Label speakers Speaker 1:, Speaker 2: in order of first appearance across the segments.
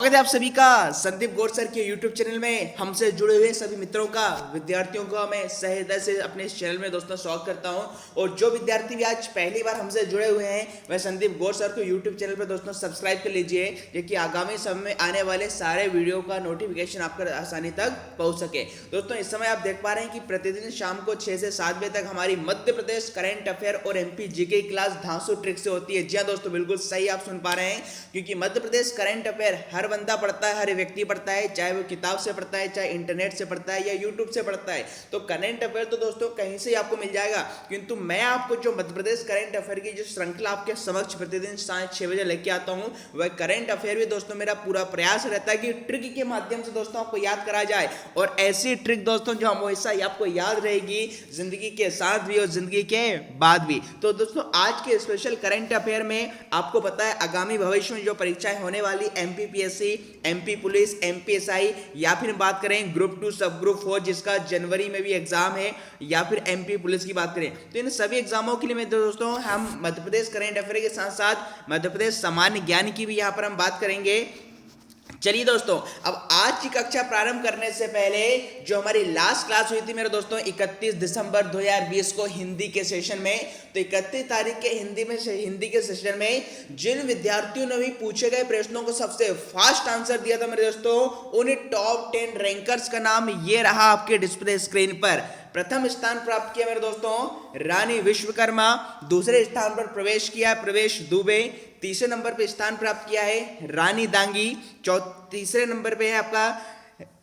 Speaker 1: स्वागत है आप सभी का संदीप गौर सर के YouTube चैनल में। हमसे जुड़े हुए सभी मित्रों का, विद्यार्थियों का मैं सहे हृदय से अपने इस चैनल में दोस्तों स्वागत करता हूं। और जो विद्यार्थी भी आज पहली बार हमसे जुड़े हुए हैं, वह संदीप गौर सर को YouTube चैनल पर दोस्तों सब्सक्राइब कर लीजिए, ताकि आगामी समय में आने वाले सारे वीडियो का नोटिफिकेशन आपका आसानी तक पहुंच सके। दोस्तों इस समय आप देख पा रहे हैं कि प्रतिदिन शाम को 6 से 7 बजे तक हमारी मध्य प्रदेश करंट अफेयर और MP जीके की क्लास धांसू ट्रिक से होती है। जी हाँ दोस्तों, बिल्कुल सही आप सुन पा रहे हैं, क्योंकि मध्य प्रदेश करंट अफेयर हर बंदा पढ़ता है, हर व्यक्ति पढ़ता है, चाहे वो किताब से पढ़ता है, चाहे इंटरनेट से पढ़ता है या यूट्यूब से पढ़ता है। तो करंट अफेयर तो दोस्तों कहीं से आपको मिल जाएगा, किंतु मैं आपको जो मध्य प्रदेश करंट अफेयर की जो श्रृंखला आपके समक्ष प्रतिदिन साढ़े 6 बजे लेके आता हूं, वह करंट अफेयर भी दोस्तों मेरा पूरा प्रयास रहता है कि ट्रिक के माध्यम से दोस्तों आपको याद करा जाए, और ऐसी ट्रिक दोस्तों जो हमेशा आपको याद रहेगी जिंदगी के साथ भी और जिंदगी के बाद भी। तो दोस्तों आज के स्पेशल करंट अफेयर में आपको पता है आगामी भविष्य में जो परीक्षाएं होने वाली MPPSC, MP पुलिस, MPSI, या फिर बात करें ग्रुप 2 सब ग्रुप 4 जिसका जनवरी में भी एग्जाम है, या फिर MP पुलिस की बात करें, तो इन सभी एग्जामों के लिए मैं दोस्तों हम मध्य प्रदेश करंट अफेयर के साथ साथ मध्य प्रदेश सामान्य ज्ञान की भी यहाँ पर हम बात करेंगे। चलिए दोस्तों, अब आज की कक्षा प्रारंभ करने से पहले जो हमारी लास्ट क्लास हुई थी मेरे दोस्तों 31 दिसंबर 2020 को हिंदी के सेशन में, तो 31 तारीख के हिंदी के सेशन में जिन विद्यार्थियों ने भी पूछे गए प्रश्नों को सबसे फास्ट आंसर दिया था मेरे दोस्तों, उन टॉप 10 रैंकर्स का नाम ये रहा आपके डिस्प्ले स्क्रीन पर। प्रथम स्थान प्राप्त किया मेरे दोस्तों रानी विश्वकर्मा, दूसरे स्थान पर प्रवेश किया प्रवेश दुबे, तीसरे नंबर पे स्थान प्राप्त किया है रानी दांगी, तीसरे नंबर पे है आपका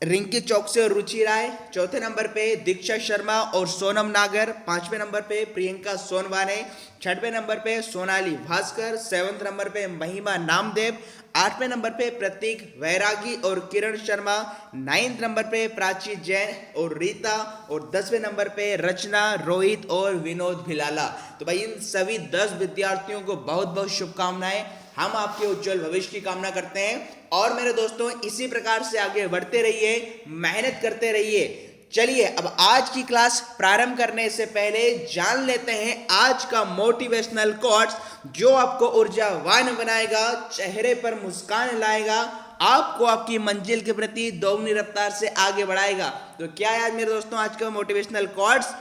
Speaker 1: रिंकी चौकसे और रुचि राय, चौथे नंबर पे दीक्षा शर्मा और सोनम नागर, पांचवें नंबर पे प्रियंका सोनवाने, छठवें नंबर पे सोनाली भास्कर, सेवंथ नंबर पे महिमा नामदेव, आठवें नंबर पे प्रतीक वैरागी और किरण शर्मा, नाइन्थ नंबर पे प्राची जैन और रीता, और 10वें नंबर पे रचना, रोहित और विनोद भिलाला। तो भाई इन सभी 10 विद्यार्थियों को बहुत बहुत शुभकामनाएं। हम आपके उज्जवल भविष्य की कामना करते हैं, और मेरे दोस्तों इसी प्रकार से आगे बढ़ते रहिए, मेहनत करते रहिए। चलिए अब आज की क्लास प्रारंभ करने से पहले जान लेते हैं आज का मोटिवेशनल कोट्स, जो आपको ऊर्जावान बनाएगा, चेहरे पर मुस्कान लाएगा, आपको आपकी मंजिल के प्रति दोगुनी रफ्तार से आगे बढ़ाएगा। तो क्या है आज मेरे दोस्तों आज का मोटिवेशनल कोट्स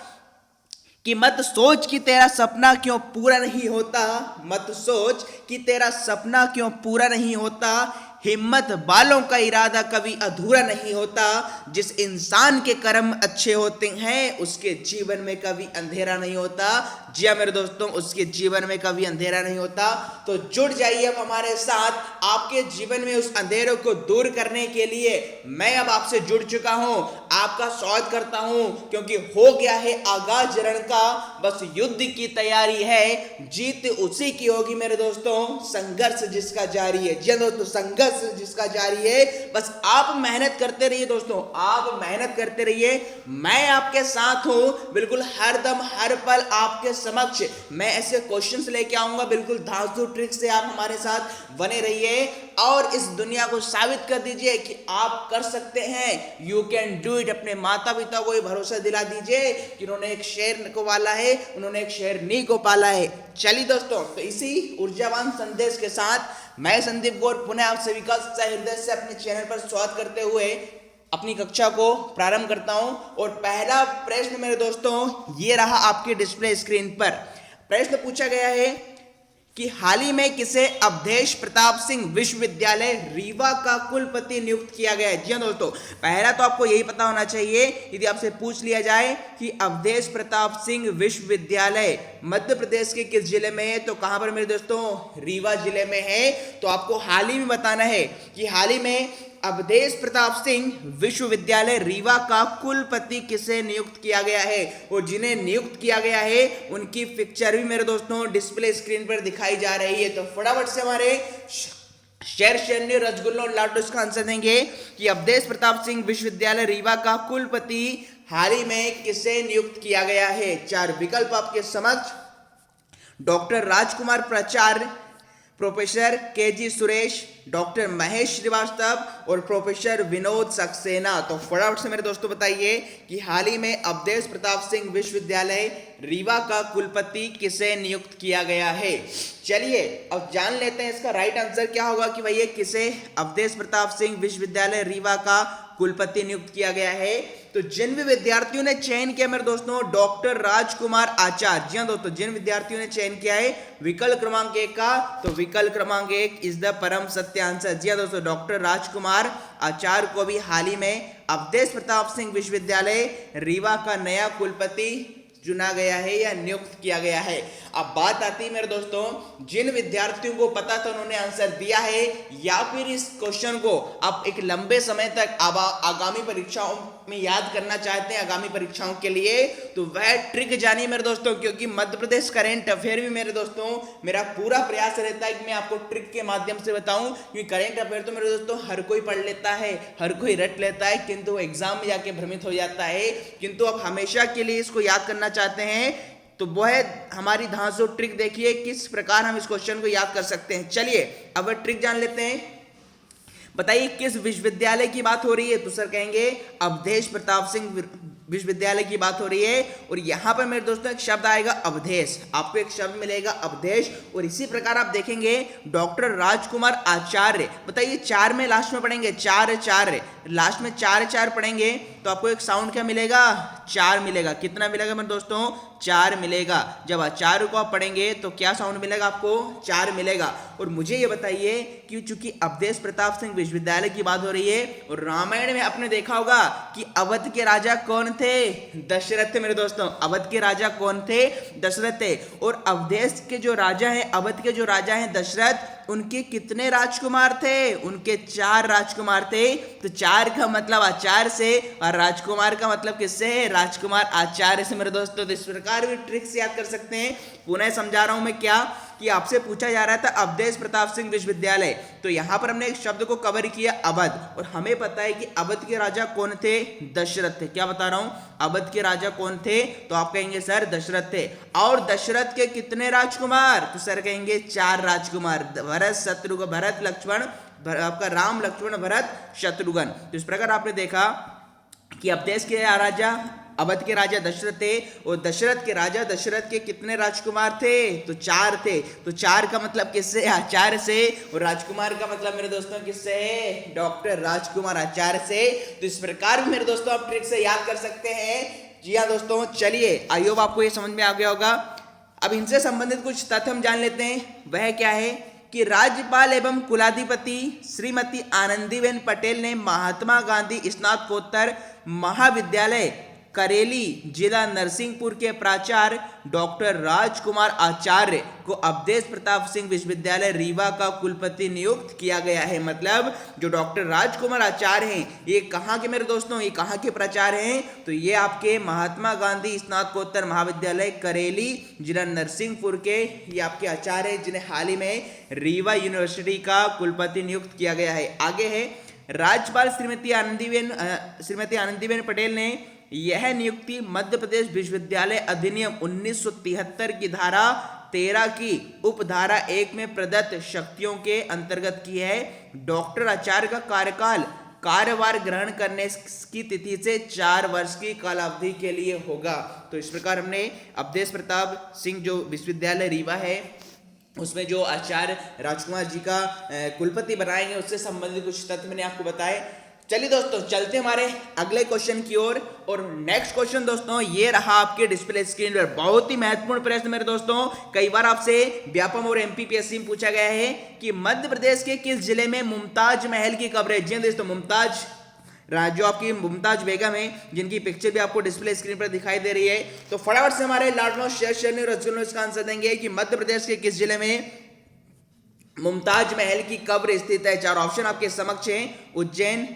Speaker 1: कि मत सोच कि तेरा सपना क्यों पूरा नहीं होता, मत सोच कि तेरा सपना क्यों पूरा नहीं होता, हिम्मत वालों का इरादा कभी अधूरा नहीं होता, जिस इंसान के कर्म अच्छे होते हैं उसके जीवन में कभी अंधेरा नहीं होता। जी हाँ मेरे दोस्तों, उसके जीवन में कभी अंधेरा नहीं होता। तो जुड़ जाइए अब हमारे साथ, आपके जीवन में उस अंधेरों को दूर करने के लिए मैं अब आपसे जुड़ चुका हूं, आपका स्वागत करता हूं, क्योंकि हो गया है आगाज रण का, बस युद्ध की तैयारी है, जीत उसी की होगी मेरे दोस्तों, संघर्ष जिसका जारी है। जी दोस्तों, संघर्ष जिसका जारी है, बस आप मेहनत करते रहिए दोस्तों, आप मेहनत करते रहिए, मैं आपके साथ हूं, बिल्कुल हर दम हर पल आपके समक्ष मैं ऐसे क्वेश्चंस लेके आऊंगा, बिल्कुल धांसू ट्रिक से आप हमारे साथ बने रहिए, और इस दुनिया को साबित कर दीजिए कि आप कर सकते हैं, यू कैन डू इट। अपने माता पिता को भरोसा दिला दीजिए कि उन्होंने एक शेर को पाला है, उन्होंने एक शेरनी को पाला है। चलिए दोस्तों, तो इसी ऊर्जावान संदेश के साथ मैं संदीप गौर पुनः आप सभी का हृदय से अपने चैनल पर स्वागत करते हुए अपनी कक्षा को प्रारंभ करता हूं। और पहला प्रश्न मेरे दोस्तों ये रहा आपके डिस्प्ले स्क्रीन पर। प्रश्न पूछा गया है कि हाल ही में किसे अवधेश प्रताप सिंह विश्वविद्यालय रीवा का कुलपति नियुक्त किया गया है। जी हाँ दोस्तों, पहला तो आपको यही पता होना चाहिए, यदि आपसे पूछ लिया जाए कि अवधेश प्रताप सिंह विश्वविद्यालय मध्य प्रदेश के किस जिले में है, तो कहां पर मेरे दोस्तों, रीवा जिले में है। तो आपको हाल ही में बताना है कि हाल ही में अवधेश प्रताप सिंह विश्वविद्यालय रीवा का कुलपति किसे नियुक्त किया गया है, और जिन्हें नियुक्त किया गया है उनकी पिक्चर भी मेरे दोस्तों डिस्प्ले स्क्रीन पर दिखाई जा रही है। तो फटाफट से हमारे शेर शेरनी रसगुल्लो लाडू इसका आंसर देंगे कि अवधेश प्रताप सिंह विश्वविद्यालय रीवा का कुलपति हाल ही में किसे नियुक्त किया गया है। 4 विकल्प आपके समक्ष, डॉक्टर राजकुमार प्राचार्य, professor KG Suresh, doctor Mahesh Srivastava और प्रोफेसर विनोद सक्सेना। तो फटाफट से मेरे दोस्तों बताइए कि हाल ही में अवधेश प्रताप सिंह विश्वविद्यालय रीवा का कुलपति किसे नियुक्त किया गया है। चलिए अब जान लेते हैं इसका राइट आंसर क्या होगा कि भैया किसे अवधेश प्रताप सिंह विश्वविद्यालय रीवा का कुलपति नियुक्त किया गया है। तो जिन भी विद्यार्थियों ने चयन किया मेरे दोस्तों डॉक्टर राजकुमार आचार्य, जी हाँ दोस्तों, जिन विद्यार्थियों ने चयन किया है विकल्प क्रमांक 1 का, तो विकल्प क्रमांक 1 इज द परम सत्य आंसर। जी हाँ दोस्तों, डॉक्टर राजकुमार आचार्य को भी हाल ही में अवधेश प्रताप सिंह विश्वविद्यालय रीवा का नया कुलपति चुना गया है या नियुक्त किया गया है। अब बात आती है मेरे दोस्तों जिन विद्यार्थियों को पता था उन्होंने आंसर दिया है या फिर इस क्वेश्चन को आप एक लंबे समय तक आगामी परीक्षाओं में याद करना चाहते हैं आगामी परीक्षाओं के लिए, तो वह ट्रिक जानिए मेरे दोस्तों, क्योंकि मध्य प्रदेश करेंट अफेयर भी मेरे दोस्तों मेरा पूरा प्रयास रहता है कि मैं आपको ट्रिक के माध्यम से बताऊं, क्योंकि करेंट अफेयर तो मेरे दोस्तों हर कोई पढ़ लेता है, हर कोई रट लेता है, किंतु एग्जाम में जाके भ्रमित हो जाता है। किंतु आप हमेशा के लिए इसको याद करना चाहते हैं तो वह हमारी धांसू ट्रिक देखिए किस प्रकार हम इस क्वेश्चन को याद कर सकते हैं। चलिए अब ट्रिक जान लेते हैं। बताइए किस विश्वविद्यालय की बात हो रही है, तो सर कहेंगे अवधेश प्रताप सिंह विश्वविद्यालय की बात हो रही है। और यहां पर मेरे दोस्तों एक शब्द आएगा अवधेश, आपको एक शब्द मिलेगा अवधेश। और इसी प्रकार आप देखेंगे डॉक्टर राजकुमार आचार्य, बताइए 4 में लास्ट में पढ़ेंगे, 4 लास्ट में 4 पढ़ेंगे तो आपको एक साउंड क्या मिलेगा, 4 मिलेगा। कितना मिलेगा मेरे दोस्तों, 4 मिलेगा। जब आचार्य को आप पढ़ेंगे तो क्या साउंड मिलेगा आपको, 4 मिलेगा। और मुझे ये बताइए कि चूंकि अवधेश प्रताप सिंह विश्वविद्यालय की बात हो रही है और रामायण में आपने देखा होगा कि अवध के राजा कौन थे, दशरथ थे मेरे दोस्तों। अवध के राजा कौन थे, दशरथ थे। और अवधेश के जो राजा हैं, अवध के जो राजा हैं दशरथ, उनके कितने राजकुमार थे, उनके 4 राजकुमार थे। तो 4 का मतलब आचार्य से और राजकुमार का मतलब किससे है, राजकुमार आचार्य से मेरे दोस्तों। तो इस प्रकार भी ट्रिक से याद कर सकते हैं। पुनः समझा रहा हूं मैं क्या कि आपसे पूछा जा रहा था अवधेश प्रताप सिंह विश्वविद्यालय, तो यहां पर हमने एक शब्द को कवर किया अवध, और हमें पता है कि अवध के राजा कौन थे, दशरथ थे। क्या बता रहा हूं, अवध के राजा कौन थे, तो आप कहेंगे सर दशरथ थे। और दशरथ के कितने राजकुमार, तो सर कहेंगे 4 राजकुमार, भरत शत्रुघ्न, भरत लक्ष्मण, आपका राम लक्ष्मण भरत शत्रुघ्न। तो इस प्रकार आपने देखा कि अवधेश के राजा अवध के राजा दशरथ थे और दशरथ के राजा दशरथ के कितने राजकुमार थे, तो 4 थे। तो 4 का मतलब किससे, आचार्य से। और राजकुमार का मतलब मेरे दोस्तों किससे है, डॉक्टर राजकुमार आचार्य से। तो इस प्रकार भी मेरे दोस्तों आप ट्रिक से याद कर सकते हैं। जी हाँ दोस्तों, चलिए आई होप आपको ये समझ में आ गया होगा। अब इनसे संबंधित कुछ तथ्य हम जान लेते हैं। वह क्या है कि राज्यपाल एवं कुलाधिपति श्रीमती आनंदीबेन पटेल ने महात्मा गांधी स्नातकोत्तर महाविद्यालय करेली जिला नरसिंहपुर के प्राचार्य डॉक्टर राजकुमार आचार्य को अवधेश प्रताप सिंह विश्वविद्यालय रीवा का कुलपति नियुक्त किया गया है। मतलब जो डॉक्टर राजकुमार आचार्य हैं ये कहाँ के मेरे दोस्तों, ये कहाँ के प्राचार्य हैं, तो ये आपके महात्मा गांधी स्नातकोत्तर महाविद्यालय करेली जिला नरसिंहपुर के ये आपके आचार्य हैं, जिन्हें हाल ही में रीवा यूनिवर्सिटी का कुलपति नियुक्त किया गया है। आगे है राज्यपाल श्रीमती आनंदीबेन पटेल ने यह नियुक्ति मध्य प्रदेश विश्वविद्यालय अधिनियम 1973 की धारा 13 की उपधारा 1 में प्रदत्त शक्तियों के अंतर्गत की है। डॉक्टर आचार्य का कार्यकाल कार्यभार ग्रहण करने की तिथि से 4 वर्ष की कालावधि के लिए होगा। तो इस प्रकार हमने अवधेश प्रताप सिंह जो विश्वविद्यालय रीवा है उसमें जो आचार्य राजकुमार जी का कुलपति बनाएंगे उससे संबंधित कुछ तथ्य मैंने आपको बताए। चलिए दोस्तों चलते हमारे अगले क्वेश्चन की ओर। और नेक्स्ट क्वेश्चन दोस्तों ये रहा आपके डिस्प्ले स्क्रीन पर। बहुत ही महत्वपूर्ण प्रश्न मेरे दोस्तों, कई बार आपसे व्यापम और एमपीपीएससी में पूछा गया है कि मध्य प्रदेश के किस जिले में मुमताज महल की कब्र है। जी दोस्तों, मुमताज जो आपकी मुमताज बेगम है जिनकी पिक्चर भी आपको डिस्प्ले स्क्रीन पर दिखाई दे रही है। तो फटाफट से हमारे लाडलो शेयर इसका आंसर देंगे कि मध्य प्रदेश के किस जिले में मुमताज महल की कब्र स्थित है। 4 ऑप्शन आपके समक्ष हैं, उज्जैन,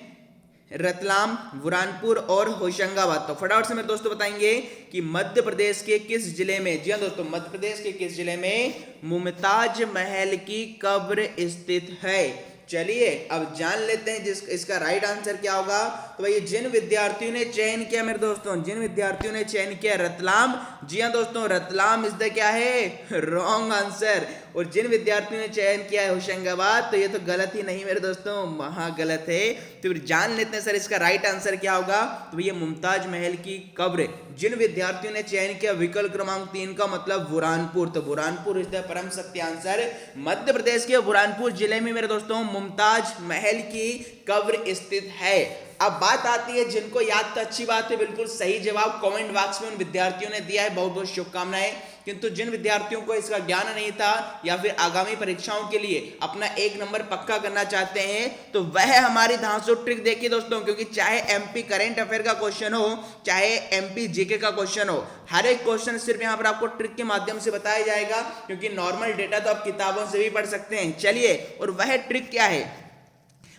Speaker 1: रतलाम, बुरहानपुर और होशंगाबाद। तो फटाफट से मेरे दोस्तों बताएंगे कि मध्य प्रदेश के किस जिले में, जी हाँ दोस्तों, मध्य प्रदेश के किस जिले में मुमताज महल की कब्र स्थित है। चलिए अब जान लेते हैं इसका राइट आंसर क्या होगा। तो भाई जिन विद्यार्थियों ने चयन किया मेरे दोस्तों, जिन विद्यार्थियों ने चयन किया रतलाम, जी हाँ दोस्तों, रतलाम इज द क्या है, रॉन्ग आंसर। और जिन विद्यार्थियों ने चयन किया है होशंगाबाद, तो ये तो गलत ही नहीं मेरे दोस्तों, महा गलत है। तो फिर जान लेते हैं सर इसका राइट आंसर क्या होगा। तो भैया मुमताज महल की कब्र जिन विद्यार्थियों ने चयन किया विकल्प क्रमांक 3 का मतलब बुरहानपुर, तो बुरहानपुर इज द परम सत्य आंसर। मध्य प्रदेश के बुरहानपुर जिले में मेरे दोस्तों मुमताज महल की कब्र स्थित है। अब बात आती है जिनको याद तो अच्छी बात है, बिल्कुल सही जवाब कमेंट बॉक्स में उन विद्यार्थियों ने दिया है, बहुत बहुत शुभकामनाएं। किंतु जिन विद्यार्थियों को इसका ज्ञान नहीं था या फिर आगामी परीक्षाओं के लिए अपना 1 नंबर पक्का करना चाहते हैं, तो वह हमारी धांसू ट्रिक देखिए दोस्तों, क्योंकि चाहे एमपी करंट अफेयर का क्वेश्चन हो, चाहे एमपी जीके का क्वेश्चन हो, हर एक क्वेश्चन सिर्फ यहाँ पर आपको ट्रिक के माध्यम से बताया जाएगा, क्योंकि नॉर्मल डेटा तो आप किताबों से भी पढ़ सकते हैं। चलिए, और वह ट्रिक क्या है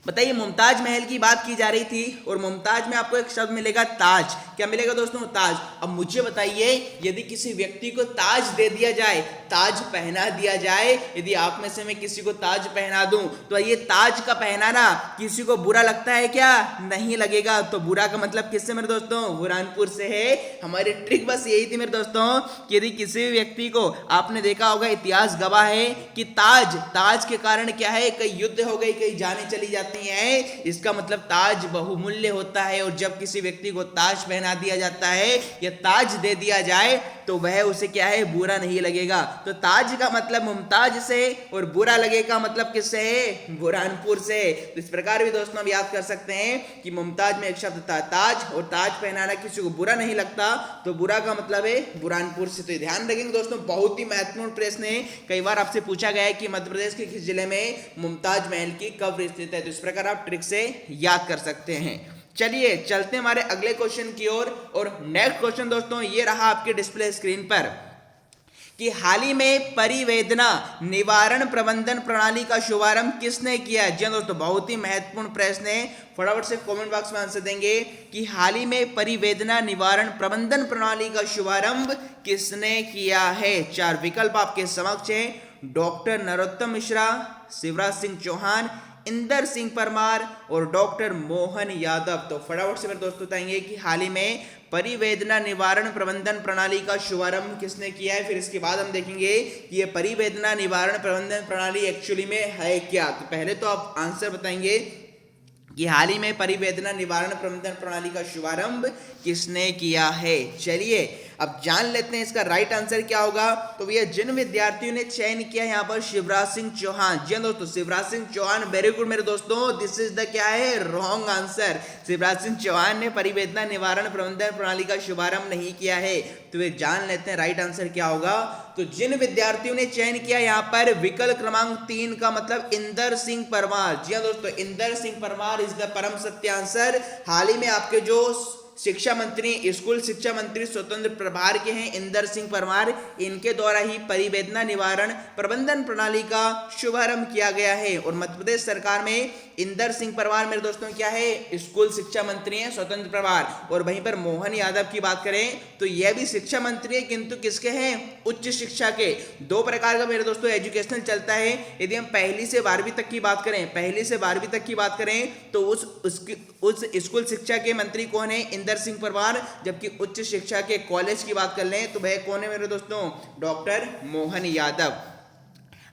Speaker 1: बताइए। मुमताज महल की बात की जा रही थी और मुमताज में आपको एक शब्द मिलेगा ताज। क्या मिलेगा दोस्तों? ताज। अब मुझे बताइए, यदि किसी व्यक्ति को ताज दे दिया जाए, ताज पहना दिया जाए, यदि आप में से मैं किसी को ताज पहना दूं, तो ये ताज का पहनाना किसी को बुरा लगता है क्या? नहीं लगेगा। तो बुरा का मतलब किससे मेरे दोस्तों? बुरहानपुर से है। हमारी ट्रिक बस यही थी मेरे दोस्तों कि यदि किसी भी व्यक्ति को, आपने देखा होगा इतिहास गवाह है कि ताज के कारण क्या है, कई युद्ध हो गई, कई जाने चली जाती है, इसका मतलब ताज बहुमूल्य होता है। और जब किसी व्यक्ति को ताज पहना दिया जाता है या ताज दे दिया जाए, तो वह उसे क्या है, बुरा नहीं लगेगा। तो ताज का मतलब मुमताज से और बुरा लगेगा मतलब किससे है? बुरहानपुर से। तो इस प्रकार भी दोस्तों हम याद कर सकते हैं कि मुमताज में एक शब्द था ताज, और ताज पहनाना किसी को बुरा नहीं लगता, तो बुरा का मतलब है बुरहानपुर से। तो ध्यान रखेंगे दोस्तों, बहुत ही महत्वपूर्ण प्रश्न है। कई बार आपसे पूछा गया है कि मध्य प्रदेश के किस जिले में मुमताज महल की कब्र स्थित है, तो इस प्रकार आप ट्रिक से याद कर सकते हैं। चलिए चलते हैं हमारे अगले क्वेश्चन की ओर। और नेक्स्ट क्वेश्चन दोस्तों ये रहा आपके डिस्प्ले स्क्रीन पर कि हाल ही में परिवेदना निवारण प्रबंधन प्रणाली का शुभारंभ किसने किया है? जी दोस्तों, बहुत ही महत्वपूर्ण प्रश्न है, फटाफट से कमेंट बॉक्स में आंसर देंगे कि हाल ही में परिवेदना निवारण प्रबंधन प्रणाली का शुभारंभ किसने किया है। 4 विकल्प आपके समक्ष है। डॉक्टर नरोत्तम मिश्रा, शिवराज सिंह चौहान, इंदर सिंह परमार और डॉक्टर मोहन यादव। तो फटाफट से मेरे दोस्तों बताएंगे कि हाल ही में परिवेदना निवारण प्रबंधन प्रणाली का शुभारंभ किसने किया है। फिर इसके बाद हम देखेंगे कि ये परिवेदना निवारण प्रबंधन प्रणाली एक्चुअली में है क्या। तो पहले तो आप आंसर बताएंगे कि हाल ही में परिवेदना निवारण प्रबंधन प्रणाली का शुभारंभ किसने किया है। चलिए अब जान लेते हैं इसका राइट आंसर क्या होगा। तो भैया जिन विद्यार्थियों ने चयन किया यहाँ पर शिवराज सिंह चौहान, जी दोस्तों शिवराज सिंह चौहान, वेरी गुड मेरे दोस्तों, दिस इज द क्या है, रॉन्ग आंसर। शिवराज सिंह चौहान ने परिवेदना निवारण प्रबंधन प्रणाली का शुभारंभ नहीं किया है। तो वे जान लेते हैं राइट आंसर क्या होगा। तो जिन विद्यार्थियों ने चयन किया यहाँ पर विकल्प क्रमांक 3 का मतलब इंदर सिंह परमार, जी दोस्तों इंदर सिंह परमार इज द परम सत्य आंसर। हाल ही में आपके जो शिक्षा मंत्री, स्कूल शिक्षा मंत्री स्वतंत्र प्रभार के हैं इंदर सिंह परमार, इनके द्वारा ही परिवेदना निवारण प्रबंधन प्रणाली का शुभारंभ किया गया है। और मध्य प्रदेश सरकार में इंदर सिंह परमार मेरे दोस्तों क्या है, स्कूल शिक्षा मंत्री हैं स्वतंत्र प्रभार। और वहीं पर मोहन यादव की बात करें तो यह भी शिक्षा मंत्री है, किंतु किसके हैं, उच्च शिक्षा के। 2 प्रकार का मेरे दोस्तों एजुकेशनल चलता है। यदि हम पहली से 12वीं तक की बात करें, पहली से 12वीं तक की बात करें तो उस स्कूल शिक्षा के मंत्री कौन है, इंदर सिंह परमार। जबकि उच्च शिक्षा के कॉलेज की बात कर लें तो वह कौन है मेरे दोस्तों, डॉक्टर मोहन यादव।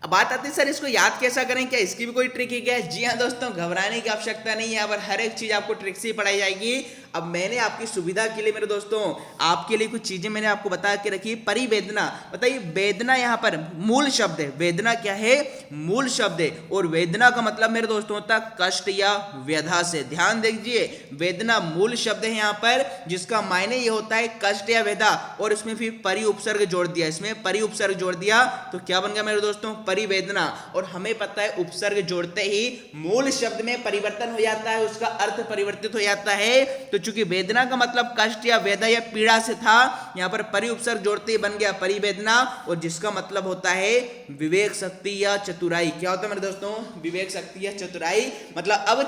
Speaker 1: अब बात आती है सर इसको याद कैसा करें, क्या इसकी भी कोई ट्रिक है क्या? जी हाँ दोस्तों, घबराने की आवश्यकता नहीं है, यहाँ पर हर एक चीज आपको ट्रिक से ही पढ़ाई जाएगी। अब मैंने आपकी सुविधा के लिए मेरे दोस्तों आपके लिए कुछ चीजें मैंने आपको बता के रखी। परिवेदना, बताइए वेदना यहाँ पर मूल शब्द है, वेदना क्या है, मूल शब्द है। और वेदना का मतलब मेरे दोस्तों होता है कष्ट या व्यथा से। ध्यान दीजिए, वेदना मूल शब्द है यहाँ पर, जिसका मायने ये होता है कष्ट या व्यथा, और इसमें फिर परि उपसर्ग जोड़ दिया, इसमें परि उपसर्ग जोड़ दिया तो क्या बन गया मेरे दोस्तों, परिवेदना। और हमें पता है उपसर्ग जोड़ते ही मूल शब्द में परिवर्तन हो जाता है, उसका अर्थ परिवर्तित हो जाता है। तो चूंकि वेदना का मतलब कष्ट या व्यथा या पीड़ा से था, यहां पर परि उपसर्ग जोड़ते ही बन गया परिवेदना, और जिसका मतलब होता है विवेक शक्ति या चतुराई। क्या होता है मेरे दोस्तों, विवेक शक्ति या चतुराई। मतलब अब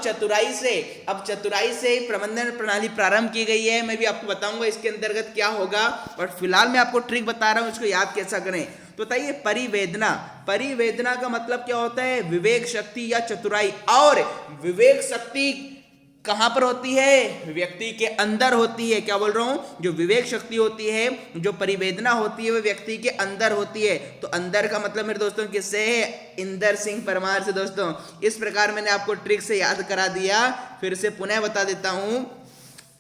Speaker 1: चतुराई से प्रबंधन प्रणाली प्रारंभ की गई है। मैं भी आपको बताऊंगा इसके अंतर्गत क्या होगा, और फिलहाल मैं आपको ट्रिक बता रहा हूं, इसको याद कैसा करें। तो बताइए परिवेदना का मतलब क्या होता है, विवेक शक्ति या चतुराई। और विवेक शक्ति कहां पर होती है? व्यक्ति के अंदर होती है। क्या बोल रहा हूं? जो विवेक शक्ति होती है, जो परिवेदना होती है, वो व्यक्ति के अंदर होती है। तो अंदर का मतलब मेरे दोस्तों किससे है? इंदर सिंह परमार से। दोस्तों इस प्रकार मैंने आपको ट्रिक से याद करा दिया। फिर से पुनः बता देता हूं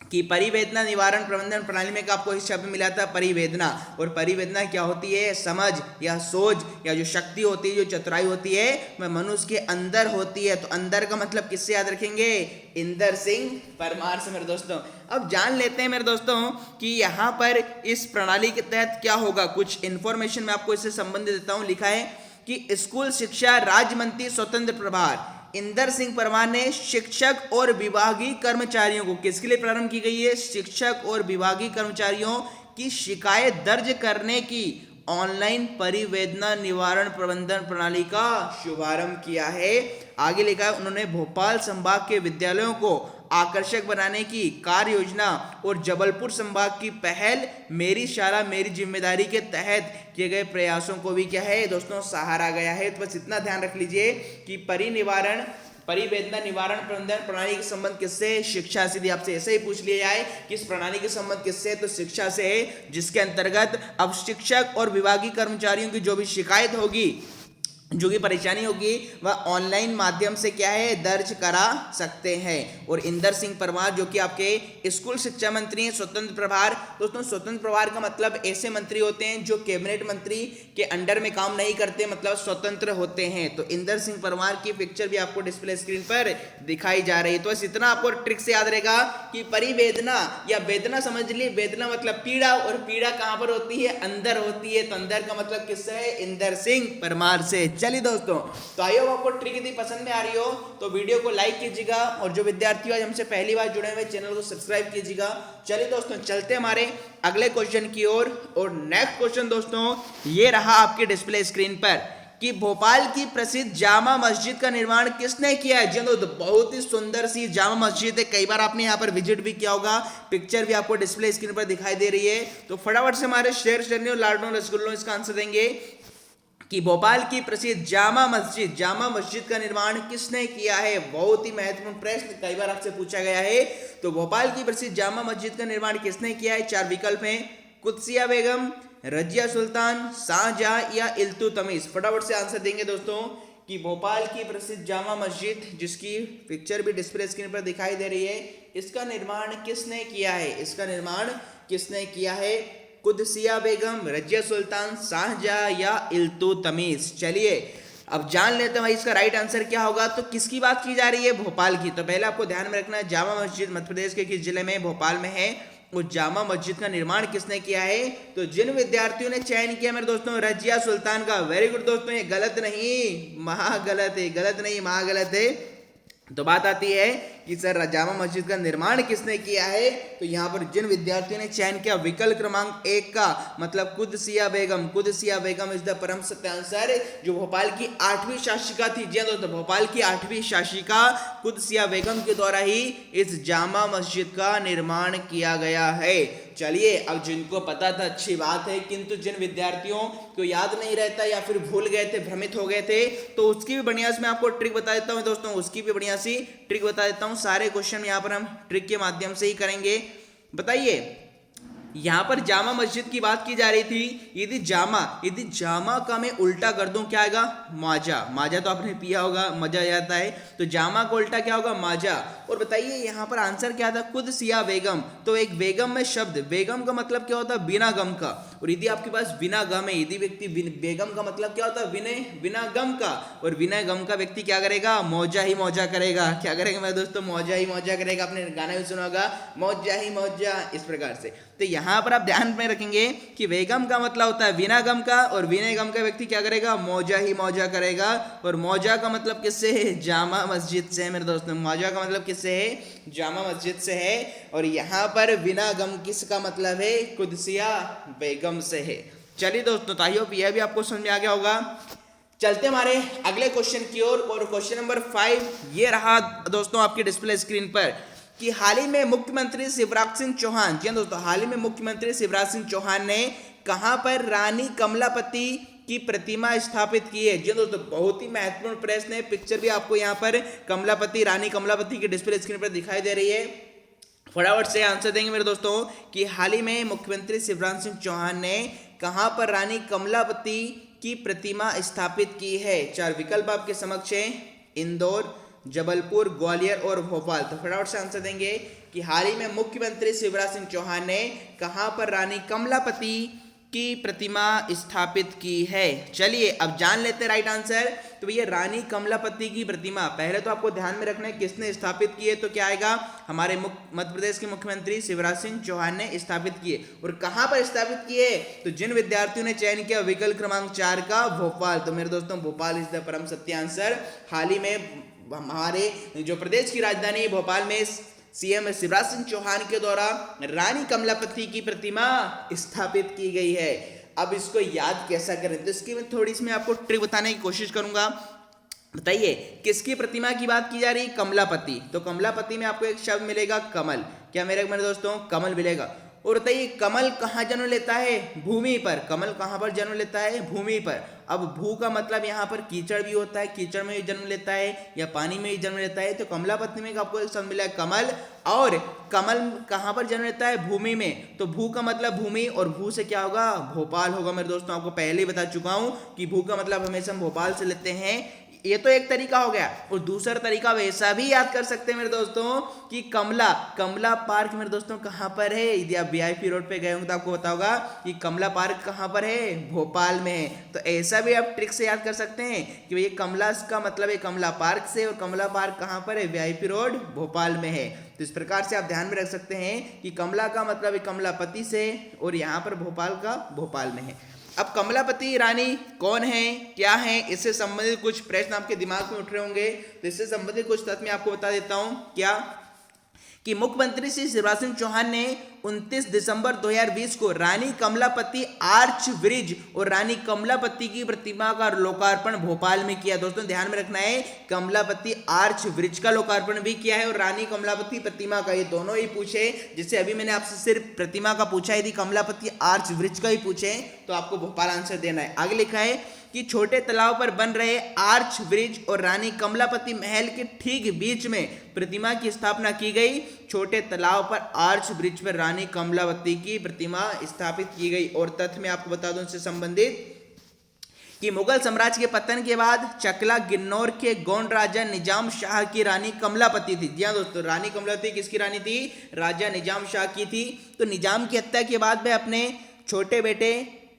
Speaker 1: कि परिवेदना निवारण प्रबंधन प्रणाली में का आपको इस शब्द मिला था परिवेदना। और परिवेदना क्या होती है? समझ या सोच या जो शक्ति होती है, जो चतुराई होती है, वह मनुष्य के अंदर होती है। तो अंदर का मतलब किससे याद रखेंगे? इंदर सिंह परमार से मेरे दोस्तों। अब जान लेते हैं मेरे दोस्तों कि यहाँ पर इस प्रणाली के तहत क्या होगा। कुछ इंफॉर्मेशन मैं आपको इससे संबंधित देता हूँ। लिखा है कि स्कूल शिक्षा राज्य मंत्री स्वतंत्र प्रभार इंदर सिंह परमार ने शिक्षक और विभागीय कर्मचारियों को, किसके लिए प्रारंभ की गई है? शिक्षक और विभागीय कर्मचारियों की शिकायत दर्ज करने की ऑनलाइन परिवेदना निवारण प्रबंधन प्रणाली का शुभारंभ किया है। आगे लिखा है उन्होंने भोपाल संभाग के विद्यालयों को आकर्षक बनाने की कार्य योजना और जबलपुर संभाग की पहल मेरी शाला मेरी जिम्मेदारी के तहत किए गए प्रयासों को भी क्या है दोस्तों सहारा गया है। तो बस इतना ध्यान रख लीजिए कि परिवेदना निवारण प्रबंधन प्रणाली के संबंध किससे? शिक्षा से। यदि आपसे ऐसे ही पूछ लिया जाए कि इस प्रणाली के संबंध किससे, तो शिक्षा से है, जिसके अंतर्गत अब शिक्षक और विभागीय कर्मचारियों की जो भी शिकायत होगी, जो की परेशानी होगी, वह ऑनलाइन माध्यम से क्या है? दर्ज करा सकते हैं। और इंदर सिंह परमार जो कि आपके स्कूल शिक्षा मंत्री हैं, स्वतंत्र प्रभार। दोस्तों स्वतंत्र प्रभार का मतलब ऐसे मंत्री होते हैं जो कैबिनेट मंत्री के अंडर में काम नहीं करते, मतलब स्वतंत्र होते हैं। तो इंदर सिंह परमार की पिक्चर भी आपको डिस्प्ले स्क्रीन पर दिखाई जा रही है। तो बस इतना आपको ट्रिक से याद रहेगा कि परिवेदना या वेदना समझ ली। वेदना मतलब पीड़ा, और पीड़ा कहां पर होती है? अंदर होती है। तो अंदर का मतलब किससे है? इंदर सिंह परमार से। चलिए दोस्तों, तो आई होप आपको ट्रिक यदि पसंद में आ रही हो तो वीडियो को लाइक कीजिएगा, और जो विद्यार्थी आज हमसे पहली बार जुड़े हुए चैनल को सब्सक्राइब कीजिएगा। चलिए दोस्तों, चलते हमारे अगले क्वेश्चन की ओर। और नेक्स्ट क्वेश्चन दोस्तों ये रहा आपके डिस्प्ले स्क्रीन पर कि भोपाल की प्रसिद्ध जामा मस्जिद का निर्माण किसने किया है? जी दोस्तों, बहुत ही सुंदर सी जामा मस्जिद है। कई बार आपने यहाँ पर विजिट भी किया होगा। पिक्चर भी आपको डिस्प्ले स्क्रीन पर दिखाई दे रही है। तो फटाफट से हमारे शेयर करने और लाडनों रसगुल्लों इसका आंसर देंगे कि भोपाल की प्रसिद्ध जामा मस्जिद का निर्माण किसने किया है? बहुत ही महत्वपूर्ण प्रश्न, कई बार आपसे पूछा गया है। तो भोपाल की प्रसिद्ध जामा मस्जिद का निर्माण किसने किया है? 4 विकल्प हैं, कुत्सिया बेगम, रजिया सुल्तान, शाहजहां या इल्तुतमिश। फटाफट से आंसर देंगे दोस्तों कि भोपाल की प्रसिद्ध जामा मस्जिद, जिसकी पिक्चर भी डिस्प्ले स्क्रीन पर दिखाई दे रही है, इसका निर्माण किसने किया है? इसका निर्माण किसने किया है? कुदसिया बेगम, रजिया सुल्तान, शाहजहां या इल्तुतमिश। चलिए अब जान लेते हैं भाई इसका राइट आंसर क्या होगा। तो किसकी बात की जा रही है? भोपाल की। तो पहले आपको ध्यान में रखना है जामा मस्जिद मध्य प्रदेश के किस जिले में? भोपाल में है। उस जामा मस्जिद का निर्माण किसने किया है? तो जिन विद्यार्थियों ने चयन किया मेरे दोस्तों रजिया सुल्तान का, वेरी गुड दोस्तों, ये गलत नहीं महागलत है, गलत नहीं महागलत है। तो बात आती है कि सर जामा मस्जिद का निर्माण किसने किया है? तो यहाँ पर जिन विद्यार्थियों ने चयन किया विकल्प क्रमांक 1 का मतलब कुदसिया बेगम इज द परम सत्य आंसर, जो भोपाल की 8वीं शासिका थी। जी दोस्तों, भोपाल की 8वीं शासिका कुदसिया बेगम के द्वारा ही इस जामा मस्जिद का निर्माण किया गया है। चलिए अब जिनको पता था अच्छी बात है, किंतु जिन विद्यार्थियों को याद नहीं रहता या फिर भूल गए थे, भ्रमित हो गए थे, तो उसकी भी बढ़िया से मैं आपको ट्रिक बता देता हूं दोस्तों, उसकी भी बढ़िया सी ट्रिक बता देता हूं। सारे क्वेश्चन यहाँ पर हम ट्रिक के माध्यम से ही करेंगे। बताइए यहाँ पर जामा मस्जिद की बात की जा रही थी। यदि जामा का मैं उल्टा कर दूं क्या आएगा? माजा तो आपने पिया होगा, मजा आ जाता है। तो जामा का उल्टा क्या होगा? माजा। और बताइए यहाँ पर आंसर क्या था? कुदसिया बेगम। तो एक बेगम में शब्द, बेगम का मतलब क्या होता है? बिना गम का। और यदि आपके पास बिना गम है, यदि व्यक्ति बेगम का मतलब क्या होता है? बिना गम का। और बिना गम का व्यक्ति क्या करेगा? मौजा ही मौजा करेगा। क्या करेगा मेरे दोस्तों? मौजा ही मौजा करेगा। आपने गाना भी सुना होगा, मौजा ही मौजा, इस प्रकार से। तो यहाँ पर आप ध्यान में रखेंगे कि बेगम का मतलब होता है बिना गम का, और बिना गम का व्यक्ति क्या करेगा? मौजा ही मौजा करेगा। और मौजा का मतलब किससे है? जामा मस्जिद से है मेरे दोस्तों। मौजा का मतलब किससे है? जामा मस्जिद से है। और यहाँ पर बिना गम किसका मतलब है? कुदसिया बेगम से है। चलिए दोस्तों, तो आई होप यह भी आपको समझ में आ गया होगा। चलते हमारे अगले क्वेश्चन की ओर। और क्वेश्चन नंबर 5 ये रहा दोस्तों आपके डिस्प्ले स्क्रीन पर कि हाल ही में मुख्यमंत्री शिवराज सिंह चौहान, जी दोस्तों, हाल ही में मुख्यमंत्री शिवराज सिंह चौहान ने कहां पर रानी कमलापति की प्रतिमा स्थापित की है? जी दोस्तों, बहुत ही महत्वपूर्ण प्रश्न है। पिक्चर भी आपको यहाँ पर कमलापति, रानी कमलापति की डिस्प्ले स्क्रीन पर दिखाई दे रही है। फटाफट से आंसर देंगे मेरे दोस्तों कि हाल ही में मुख्यमंत्री शिवराज सिंह चौहान ने कहां पर रानी कमलापति की प्रतिमा स्थापित की है? 4 विकल्प आपके समक्ष है, इंदौर, जबलपुर, ग्वालियर और भोपाल। तो फटाफट से आंसर देंगे कि हाल ही में मुख्यमंत्री शिवराज सिंह चौहान ने कहां पर रानी कमलापति की प्रतिमा स्थापित की है? चलिए अब जान लेते हैं राइट आंसर। तो भैया रानी कमलापति की प्रतिमा पहले तो आपको ध्यान में रखना है किसने स्थापित की है, तो क्या आएगा? हमारे मध्य प्रदेश के मुख्यमंत्री शिवराज सिंह चौहान ने स्थापित किए। और कहां पर स्थापित किए? तो जिन विद्यार्थियों ने चयन किया विकल्प क्रमांक 4 का, भोपाल। तो मेरे दोस्तों भोपाल इज द परम सत्य आंसर। हाल ही में हमारे जो प्रदेश की राजधानी भोपाल में सीएम शिवराज सिंह चौहान के द्वारा रानी कमलापति की प्रतिमा स्थापित की गई है। अब इसको याद कैसा करें, तो इसकी मैं थोड़ी सी आपको ट्रिक बताने की कोशिश करूंगा। बताइए किसकी प्रतिमा की बात की जा रही है? कमलापति। तो कमलापति में आपको एक शब्द मिलेगा कमल। क्या मिलेगा मेरे दोस्तों? कमल मिलेगा। और बताइए कमल कहाँ जन्म लेता है? भूमि पर। कमल कहाँ पर जन्म लेता है? भूमि पर। अब भू का मतलब यहाँ पर कीचड़ भी होता है, कीचड़ में भी जन्म लेता है या पानी में भी जन्म लेता है। तो कमलापति में आपको एक शब्द मिला है कमल। और कमल कहाँ पर जन्म लेता है? भूमि में। तो भू का मतलब भूमि और भू से क्या होगा? भोपाल होगा मेरे दोस्तों। आपको पहले ही बता चुका हूं कि भू का मतलब हमेशा हम भोपाल से लेते हैं। ये तो एक तरीका हो गया। और दूसरा तरीका वैसा भी याद कर सकते हैं मेरे दोस्तों कि कमला पार्क मेरे दोस्तों कहां पर है? यदि आप वीआईपी रोड पे गए होंगे तो आपको पता होगा कि कमला पार्क कहां पर है? भोपाल में है। तो ऐसा भी आप ट्रिक से याद कर सकते हैं कि भैया कमला का मतलब है कमला पार्क से, और कमला पार्क कहां पर है? वीआईपी रोड भोपाल में है। तो इस प्रकार से आप ध्यान में रख सकते हैं कि कमला का मतलब है कमलापति से, और यहाँ पर भोपाल का भोपाल में है। अब कमलापति रानी कौन है, क्या है, इससे संबंधित कुछ प्रश्न आपके दिमाग में उठ रहे होंगे। तो इससे संबंधित कुछ तथ्य मैं आपको बता देता हूं। क्या कि मुख्यमंत्री श्री शिवराज सिंह चौहान ने 29 दिसंबर 2020 को रानी कमलापति आर्च ब्रिज और रानी कमलापति की प्रतिमा का लोकार्पण भोपाल में किया। दोस्तों ध्यान में रखना है, कमलापति आर्च ब्रिज का लोकार्पण भी किया है और रानी कमलापति प्रतिमा का, ये दोनों ही पूछे। जिससे अभी मैंने आपसे सिर्फ प्रतिमा का पूछा, यदि कमलापति आर्च ब्रिज का ही पूछे तो आपको भोपाल आंसर देना है। आगे लिखा है कि छोटे तालाब पर बन रहे आर्च ब्रिज और रानी कमलापति महल के ठीक बीच में प्रतिमा की स्थापना की गई। छोटे तालाब पर आर्च ब्रिज पर रानी कमलापति की प्रतिमा स्थापित की गई। और तथ्य मैं आपको बता दूं इससे संबंधित कि मुगल साम्राज्य के पतन के बाद चकला गिन्नौर के गोंड राजा निजाम शाह की रानी कमलापति थी। जी हाँ दोस्तों, रानी कमलापति किसकी रानी थी? राजा निजाम शाह की थी। तो निजाम की हत्या के बाद वह अपने छोटे बेटे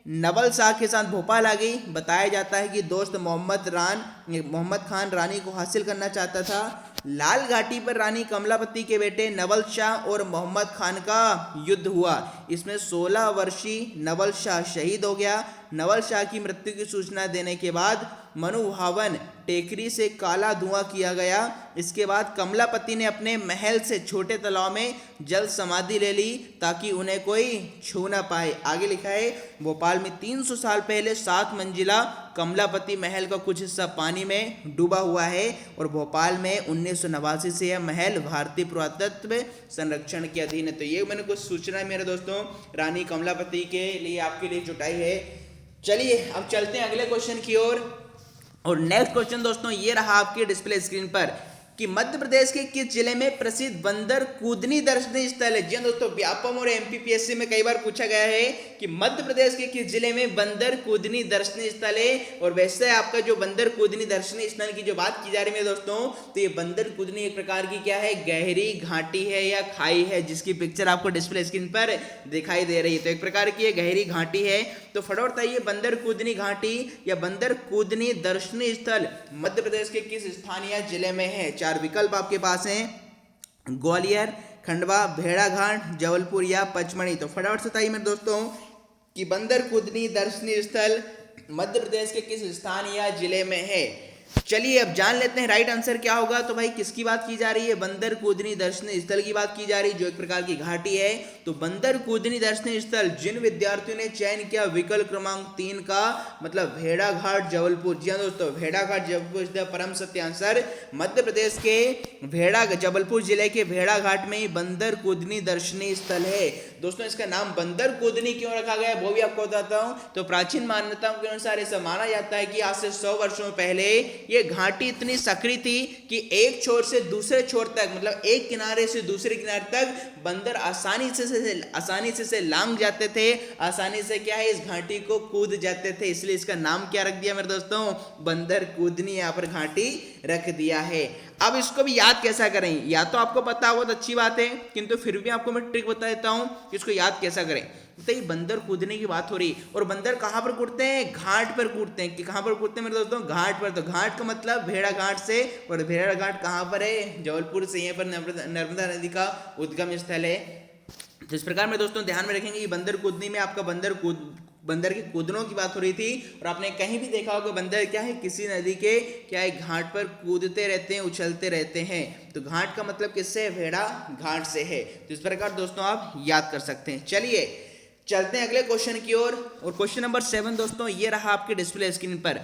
Speaker 1: नवल शाह के साथ भोपाल आ गई। बताया जाता है कि दोस्त मोहम्मद खान रानी को हासिल करना चाहता था। लाल घाटी पर रानी कमलापति के बेटे नवल शाह और मोहम्मद खान का युद्ध हुआ। इसमें 16 वर्षीय नवल शाह शहीद हो गया। नवल शाह की मृत्यु की सूचना देने के बाद मनुभावन टेकरी से काला धुआं किया गया। इसके बाद कमलापति ने अपने महल से छोटे तालाब में जल समाधि ले ली ताकि उन्हें कोई छू ना पाए। आगे लिखा है भोपाल में 300 साल पहले 7 मंजिला कमलापति महल का कुछ हिस्सा पानी में डूबा हुआ है और भोपाल में 1989 से यह महल भारतीय पुरातत्व संरक्षण के अधीन है। तो ये मैंने कुछ सूचना मेरे दोस्तों रानी कमलापति के लिए आपके लिए जुटाई है। चलिए अब चलते हैं अगले क्वेश्चन की ओर। और नेक्स्ट क्वेश्चन दोस्तों ये रहा आपके डिस्प्ले स्क्रीन पर कि मध्य प्रदेश के किस जिले में प्रसिद्ध बंदर कूदनी दर्शनीय स्थल है। जी दोस्तों, व्यापम और एमपीपीएससी में कई बार पूछा गया है कि मध्य प्रदेश के किस जिले में बंदर कूदनी दर्शनीय स्थल है। और वैसे आपका जो बंदर कूदनी दर्शनीय स्थल की जो बात की जा रही है दोस्तों, तो ये बंदर कूदनी एक प्रकार की क्या है? गहरी घाटी है या खाई है, जिसकी पिक्चर आपको डिस्प्ले स्क्रीन पर दिखाई दे रही है। तो एक प्रकार की गहरी घाटी है। तो फटाफट बताइए बंदर कूदनी घाटी या बंदर कूदनी दर्शनीय स्थल मध्य प्रदेश के किस स्थानीय जिले में है? 4 विकल्प आपके पास हैं, ग्वालियर, खंडवा, भेड़ाघाट, जबलपुर या पचमढ़ी। तो फटाफट से बताइए मेरे दोस्तों कि बंदर कूदनी दर्शनीय स्थल मध्य प्रदेश के किस स्थान या जिले में है। चलिए अब जान लेते हैं राइट आंसर क्या होगा। तो भाई किसकी बात की जा रही है? बंदर कूदनी दर्शनीय स्थल की बात की जा रही है, जो एक प्रकार की घाटी है। तो बंदर कूदनी दर्शनीय स्थल जिन विद्यार्थियों ने चयन किया विकल्प क्रमांक 3 का, मतलब भेड़ाघाट जबलपुर। जी हाँ दोस्तों, भेड़ाघाट जबलपुर इज द परम सत्य आंसर। मध्य प्रदेश के जबलपुर जिले के भेड़ाघाट में ही बंदर कूदनी दर्शनीय स्थल है। दोस्तों इसका नाम बंदर कूदनी क्यों रखा गया है वो भी आपको बताता हूं। तो प्राचीन मान्यताओं के अनुसार ऐसा माना जाता है कि आज से 100 वर्षों पहले ये घाटी इतनी सकरी थी कि एक छोर से दूसरे छोर तक, मतलब एक किनारे से दूसरे किनारे तक बंदर आसानी से लांग जाते थे, आसानी से क्या है इस घाटी को कूद जाते थे, इसलिए इसका नाम क्या रख दिया मेरे दोस्तों, बंदर कूदनी यहाँ पर घाटी रख दिया है। अब इसको भी याद कैसा करें, या तो आपको पता हो तो अच्छी बात है, किंतु फिर भी आपको मैं ट्रिक बता देता हूं कि इसको याद कैसा करें। तो ये बंदर कूदने की बात हो रही, और बंदर कहां पर कूदते हैं, घाट पर कूदते हैं। कि कहां पर कूदते हैं मेरे दोस्तों, घाट पर। तो घाट का मतलब भेड़ा घाट से, और भेड़ा घाट कहां पर है, जबलपुर से, यहाँ पर नर्मदा नदी का उद्गम स्थल है। तो इस प्रकार में दोस्तों ध्यान में रखेंगे कि बंदर कूदनी में आपका बंदर के कूदनों की बात हो रही थी। और आपने कहीं भी देखा होगा बंदर क्या है, किसी नदी के क्या है घाट पर कूदते रहते हैं, उछलते रहते हैं। तो घाट का मतलब किससे है, भेड़ा घाट से है। तो इस प्रकार दोस्तों आप याद कर सकते हैं। चलिए चलते हैं अगले क्वेश्चन की ओर। और क्वेश्चन नंबर 7 दोस्तों ये रहा आपके डिस्प्ले स्क्रीन पर,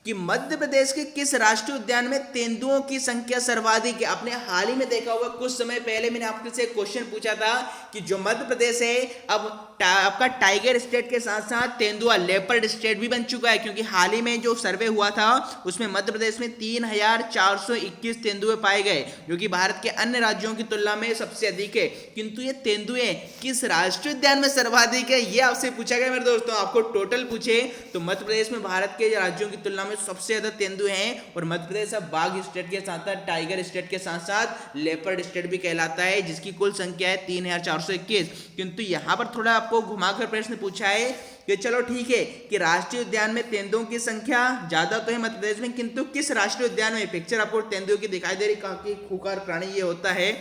Speaker 1: कि मध्य प्रदेश के किस राष्ट्रीय उद्यान में तेंदुओं की संख्या सर्वाधिक है। आपने हाल ही में देखा होगा, कुछ समय पहले मैंने आपसे एक क्वेश्चन पूछा था कि जो मध्य प्रदेश है अब आपका टाइगर स्टेट के साथ साथ तेंदुआ लेपर्ड स्टेट भी बन चुका है, क्योंकि हाल ही में जो सर्वे हुआ था उसमें मध्य प्रदेश में 3421 तेंदुए पाए गए, जो कि भारत के अन्य राज्यों की तुलना में सबसे अधिक है। किंतु ये तेंदुए किस राष्ट्रीय उद्यान में सर्वाधिक है, ये आपसे पूछा गया मेरे दोस्तों। आपको टोटल पूछे तो मध्य प्रदेश में भारत के राज्यों की तुलना में सबसे ज्यादा तेंदुए हैं, और मध्य प्रदेश अब बाघ स्टेट के साथ साथ टाइगर स्टेट के साथ साथ लेपर्ड स्टेट भी कहलाता है, जिसकी कुल संख्या है 3421। किंतु यहाँ पर थोड़ा आपको घुमाकर प्रश्न पूछा है कि चलो ठीक है कि राष्ट्रीय उद्यान में तेंदुओं की संख्या ज्यादा तो है मध्य प्रदेश में, किंतु किस राष्ट्रीय उद्यान में, पिक्चर आपको तेंदुओं की दिखाई दे रही, काफी खूंखार प्राणी ये होता है।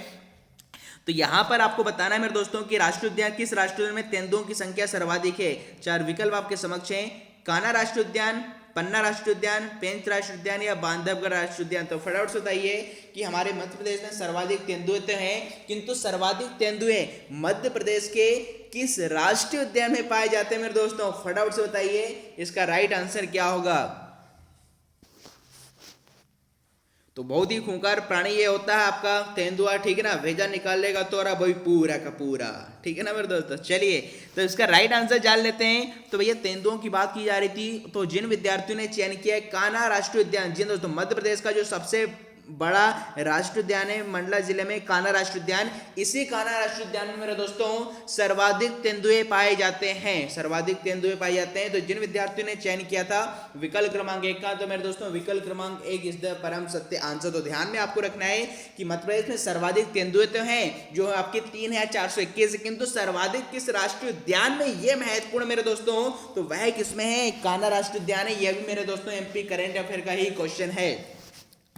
Speaker 1: तो यहां पर आपको बताना है मेरे दोस्तों कि राष्ट्रीय उद्यान किस राष्ट्रीय उद्यान में तेंदुओं की संख्या सर्वाधिक है। 4 विकल्प आपके समक्ष हैं, कान्हा राष्ट्रीय उद्यान, पन्ना राष्ट्रीय उद्यान, पेंच राष्ट्रीय उद्यान या बांधवगढ़ राष्ट्रीय उद्यान। तो फटाफट से बताइए कि हमारे मध्य प्रदेश में सर्वाधिक तेंदुए तो हैं, किंतु सर्वाधिक तेंदुए मध्य प्रदेश के किस राष्ट्रीय उद्यान में पाए जाते हैं मेरे दोस्तों, फटाफट से बताइए इसका राइट आंसर क्या होगा। तो बहुत ही खूंखार प्राणी ये होता है आपका तेंदुआ, ठीक है ना, भेजा निकाल लेगा तो भाई पूरा का पूरा, ठीक है ना मेरे दोस्तों। चलिए तो इसका राइट आंसर जान लेते हैं। तो भैया तेंदुओं की बात की जा रही थी, तो जिन विद्यार्थियों ने चयन किया है कान्हा राष्ट्रीय उद्यान, जिन दोस्तों मध्य प्रदेश का जो सबसे बड़ा राष्ट्रीय उद्यान है मंडला जिले में कान्हा राष्ट्रीय उद्यान, इसी कान्हा राष्ट्रीय उद्यान में मेरे दोस्तों सर्वाधिक तेंदुए पाए जाते हैं, सर्वाधिक तेंदुए पाए जाते हैं। तो जिन विद्यार्थियों ने चयन किया था विकल्प क्रमांक 1 का, तो मेरे दोस्तों विकल्प क्रमांक 1 इज द परम सत्य आंसर। तो ध्यान में आपको रखना है कि मध्य प्रदेश में सर्वाधिक तेंदुए तो हैं जो आपके 3421, किंतु सर्वाधिक किस राष्ट्रीय उद्यान में, ये महत्वपूर्ण मेरे दोस्तों, तो वह किसमें है, कान्हा राष्ट्रीय उद्यान है। यह भी मेरे दोस्तों एमपी करंट अफेयर का ही क्वेश्चन है।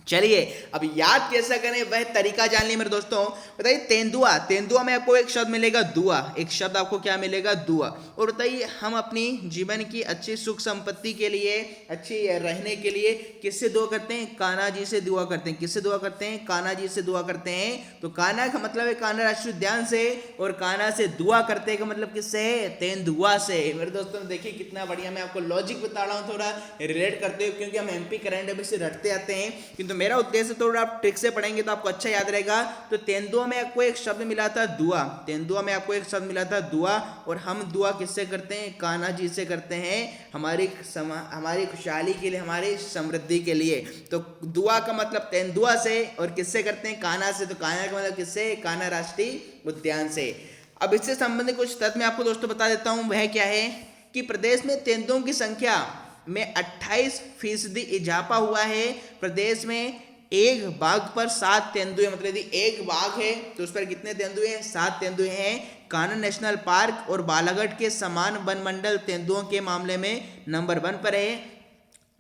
Speaker 1: चलिए अब याद कैसा करें वह तरीका जान लिया मेरे दोस्तों। बताइए तेंदुआ, तेंदुआ में आपको एक शब्द मिलेगा दुआ, एक शब्द आपको क्या मिलेगा, दुआ। और बताइए हम अपनी जीवन की अच्छी सुख संपत्ति के लिए, अच्छी रहने के लिए किससे दुआ करते हैं, कान्हा जी से दुआ करते हैं। किससे दुआ करते हैं, कान्हा जी से दुआ करते हैं। तो कान्हा का मतलब है कान्हा राष्ट्रीय उद्यान से, और कान्हा से दुआ करते का मतलब किससे है, तेंदुआ से। मेरे दोस्तों देखिए कितना बढ़िया मैं आपको लॉजिक बता रहा हूँ, थोड़ा रिलेट करते हुए, क्योंकि हम एमपी करंट अफेयर से रटते आते हैं, किंतु मेरा उद्देश्य थोड़ा आप ट्रिक से पढ़ेंगे तो आपको अच्छा याद रहेगा। तो तेंदुआ में आपको एक शब्द मिला था दुआ, तेंदुआ में आपको एक शब्द मिला था दुआ, और हम दुआ किससे करते हैं, कान्हा जी से करते हैं, हमारी खुशहाली के लिए, हमारी समृद्धि के लिए। तो दुआ का मतलब तेंदुआ से, और किससे करते हैं, कान्हा से। तो कान्हा का मतलब किससे, कान्हा राष्ट्रीय उद्यान से। अब इससे संबंधित कुछ तथ्य मैं आपको दोस्तों बता देता हूं, वह क्या है कि प्रदेश में तेंदुओं की संख्या में 28% इजाफा हुआ है। प्रदेश में एक बाघ पर 7 तेंदुए, मतलब यदि एक बाघ है तो उस पर कितने तेंदुए हैं, 7 तेंदुए हैं। कान्हा नेशनल पार्क और बालाघाट के समान वन मंडल तेंदुओं के मामले में नंबर 1 पर है।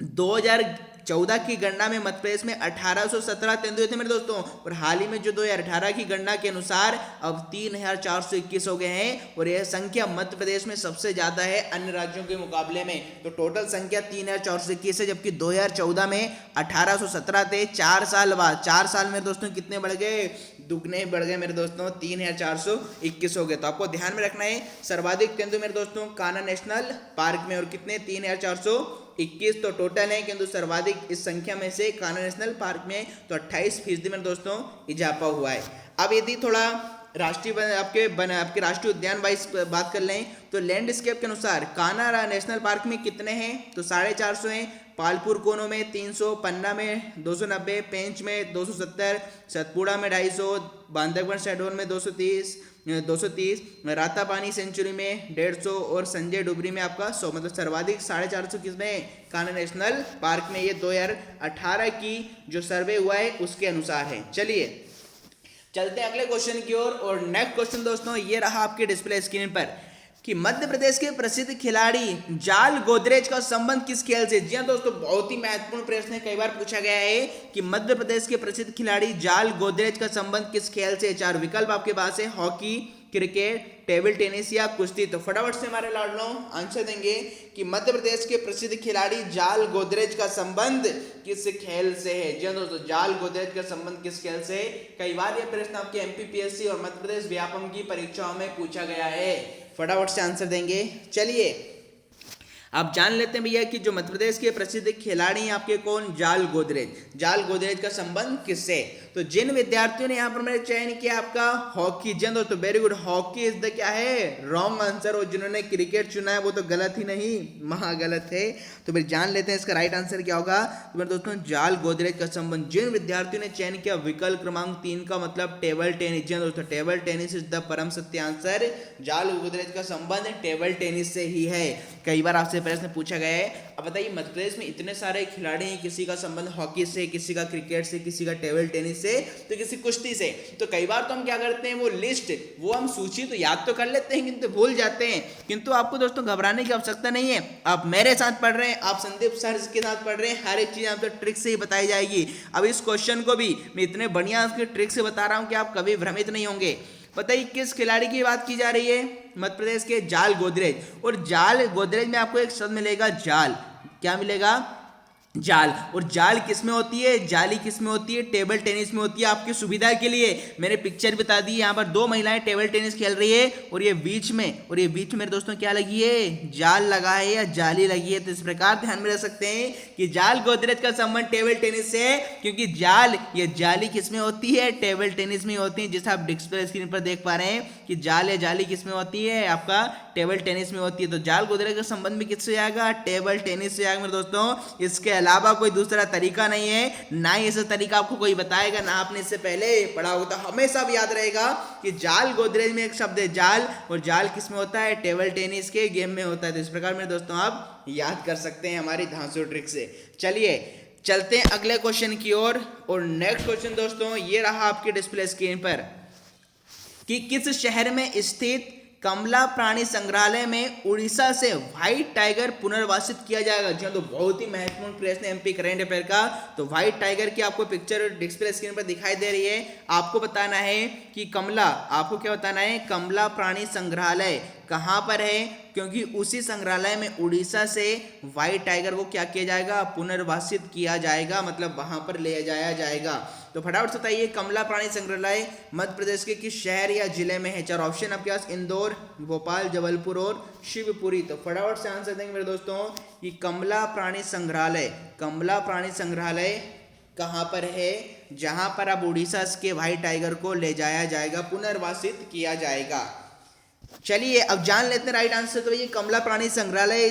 Speaker 1: 2014 की गणना में मध्य प्रदेश में 1817 तेंदुए थे मेरे दोस्तों, और हाल ही में जो 2018 की गणना के अनुसार अब 3421 हो गए हैं, और यह संख्या मध्य प्रदेश में सबसे ज्यादा है अन्य राज्यों के मुकाबले में। तो टोटल संख्या 3421 है, जबकि 2014 में 1817 थे। 4 साल बाद, 4 साल में दोस्तों कितने बढ़ गए, दुगने बढ़ गए मेरे दोस्तों, 3421 हो गए। तो आपको ध्यान में रखना है सर्वाधिक तेंदुए मेरे दोस्तों कान्हा नेशनल पार्क में, और कितने 3421 तो टोटल है, किंतु सर्वाधिक इस संख्या में से कान्हा नेशनल पार्क में तो 28% मेरे दोस्तों इजाफा हुआ है। अब यदि थोड़ा आपके राष्ट्रीय उद्यान वाइज बात कर लें तो लैंडस्केप के अनुसार कान्हा नेशनल पार्क में कितने हैं, तो 450 हैं। पालपुर कोनो में 300, पन्ना में 290, पेंच में 270, सतपुड़ा में 250, बांधवगढ़ शहडोल में 230, रातापानी सेंचुरी में 150 और संजय डुबरी में आपका 100, मतलब सर्वाधिक 450 किसमें, कान्हा नेशनल पार्क में। ये 2018 की जो सर्वे हुआ है उसके अनुसार है। चलिए चलते हैं अगले क्वेश्चन की ओर। और नेक्स्ट क्वेश्चन दोस्तों ये रहा आपके डिस्प्ले स्क्रीन पर कि मध्य प्रदेश के प्रसिद्ध खिलाड़ी जाल गोदरेज का संबंध किस खेल से। जी हाँ दोस्तों, बहुत ही महत्वपूर्ण प्रश्न है, कई बार पूछा गया है कि मध्य प्रदेश के प्रसिद्ध खिलाड़ी जाल गोदरेज का संबंध किस खेल से। 4 विकल्प आपके पास है, हॉकी, क्रिकेट, टेबल टेनिस या कुश्ती। तो फटाफट से हमारे लाडलो आंसर देंगे कि मध्य प्रदेश के प्रसिद्ध खिलाड़ी जाल गोदरेज का संबंध किस खेल से है। जी हाँ दोस्तों, जाल गोदरेज का संबंध किस खेल से। कई बार यह प्रश्न आपके एमपीपीएससी और मध्य प्रदेश व्यापम की परीक्षाओं में पूछा गया है। फटाफट से आंसर देंगे। चलिए आप जान लेते हैं भैया कि जो मध्य प्रदेश के प्रसिद्ध खिलाड़ी हैं आपके कौन, जाल गोदरेज का संबंध किससे। तो जिन विद्यार्थियों ने यहाँ पर मैंने चयन किया आपका हॉकी, जी दोस्तों very good, hockey is the क्या है, रॉन्ग आंसर। और जिन्होंने क्रिकेट चुना है वो तो गलत ही नहीं, महा गलत है। तो फिर जान लेते हैं इसका राइट आंसर क्या होगा। तो मेरे दोस्तों जाल गोदरेज का संबंध जिन विद्यार्थियों ने चयन किया विकल्प क्रमांक 3 का मतलब टेबल टेनिस। जी दोस्तों टेबल टेनिस इज द परम सत्य आंसर। जाल गोदरेज का संबंध टेबल टेनिस से ही है। कई बार आपसे प्रश्न पूछा गया है। अब बताइए मध्य प्रदेश में इतने सारे खिलाड़ी हैं, किसी का संबंध हॉकी से, किसी का क्रिकेट से, किसी का टेबल टेनिस से, तो किसी कुश्ती से। तो कई बार तो हम क्या करते हैं, वो लिस्ट, वो हम सूची तो याद तो कर लेते हैं किंतु भूल जाते हैं। किंतु आपको दोस्तों घबराने की आवश्यकता नहीं है। आप मेरे साथ पढ़ रहे हैं, आप संदीप सर के साथ पढ़ रहे हैं, हर एक चीज आपको ट्रिक से ही बताई जाएगी। अब इस क्वेश्चन को भी मैं इतने बढ़िया उसके ट्रिक से बता रहा हूं कि आप कभी भ्रमित नहीं होंगे। बताइए किस खिलाड़ी की बात की जा रही है, मध्य प्रदेश के जाल गोदरेज। और जाल गोदरेज में आपको एक शब्द मिलेगा जाल, क्या मिलेगा, जाल। और जाल किस में होती है, जाली किस में होती है, टेबल टेनिस में होती है। आपकी सुविधा के लिए मैंने पिक्चर बता दी, यहाँ पर 2 महिलाएं टेबल टेनिस खेल रही है और ये बीच में मेरे दोस्तों क्या लगी है, जाल लगा है या जाली लगी है। तो इस प्रकार ध्यान में रख सकते हैं कि जाल गोदरेज का संबंध टेबल टेनिस से है, क्योंकि जाल या जाली किस में होती है, टेबल टेनिस में होती है। जैसे आप डिस्प्ले स्क्रीन पर देख पा रहे हैं कि जाल या जाली किस में होती है, आपका टेबल टेनिस में होती है। तो जाल गोदरेज का संबंध भी किससे आएगा, टेबल टेनिस से आएगा मेरे दोस्तों। इसके अलावा कोई दूसरा तरीका नहीं है, ना ही ऐसा तरीका आपको कोई बताएगा, ना आपने इससे पहले पढ़ा होगा। तो हमेशा भी याद रहेगा कि जाल गोदरेज में एक शब्द है जाल, और जाल किस में होता है, टेबल टेनिस के गेम में होता है। तो इस प्रकार मेरे दोस्तों आप याद कर सकते हैं हमारी धांसू ट्रिक से। चलिए चलते हैं अगले क्वेश्चन की ओर। और नेक्स्ट क्वेश्चन दोस्तों ये रहा आपके डिस्प्ले स्क्रीन पर कि किस शहर में स्थित कमला प्राणी संग्रहालय में उड़ीसा से व्हाइट टाइगर पुनर्वासित किया जाएगा। जी तो बहुत ही महत्वपूर्ण प्रश्न एमपी करंट अफेयर का। तो व्हाइट टाइगर की आपको पिक्चर डिस्प्ले स्क्रीन पर दिखाई दे रही है। आपको बताना है कि कमला, आपको क्या बताना है, कमला प्राणी संग्रहालय कहाँ पर है, क्योंकि उसी संग्रहालय में उड़ीसा से व्हाइट टाइगर को क्या किया जाएगा, पुनर्वासित किया जाएगा, मतलब वहां पर ले जाया जाएगा। तो फटाफट से बताइए कमला प्राणी संग्रहालय मध्य प्रदेश के किस शहर या जिले में है। 4 ऑप्शन आपके पास, इंदौर, भोपाल, जबलपुर और शिवपुरी। तो फटाफट से आंसर देंगे मेरे दोस्तों कि कमला प्राणी संग्रहालय कहाँ पर है, जहां पर अब उड़ीसा के व्हाइट टाइगर को ले जाया जाएगा, पुनर्वासित किया जाएगा। चलिए अब जान लेते हैं राइट आंसर। तो ये कमला प्राणी संग्रहालय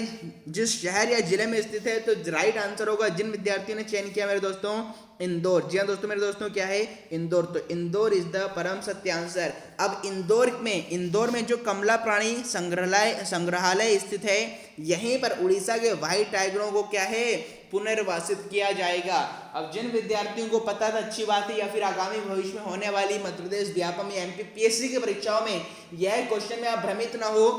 Speaker 1: जिस शहर या जिले में स्थित है, तो राइट आंसर होगा जिन विद्यार्थियों ने चयन किया मेरे दोस्तों, इंदौर। जी हाँ दोस्तों, मेरे दोस्तों क्या है, इंदौर। तो इंदौर इज द परम सत्य आंसर। अब इंदौर में जो कमला प्राणी संग्रहालय स्थित है, यहीं पर उड़ीसा के व्हाइट टाइगरों को क्या है, पुनर्वासित किया जाएगा। अब जिन विद्यार्थियों को पता था, अच्छी बात है, या फिर आगामी भविष्य में होने वाली मध्य प्रदेश व्यापम या एमपीपीएससी की परीक्षाओं में यह क्वेश्चन में आप भ्रमित ना हो,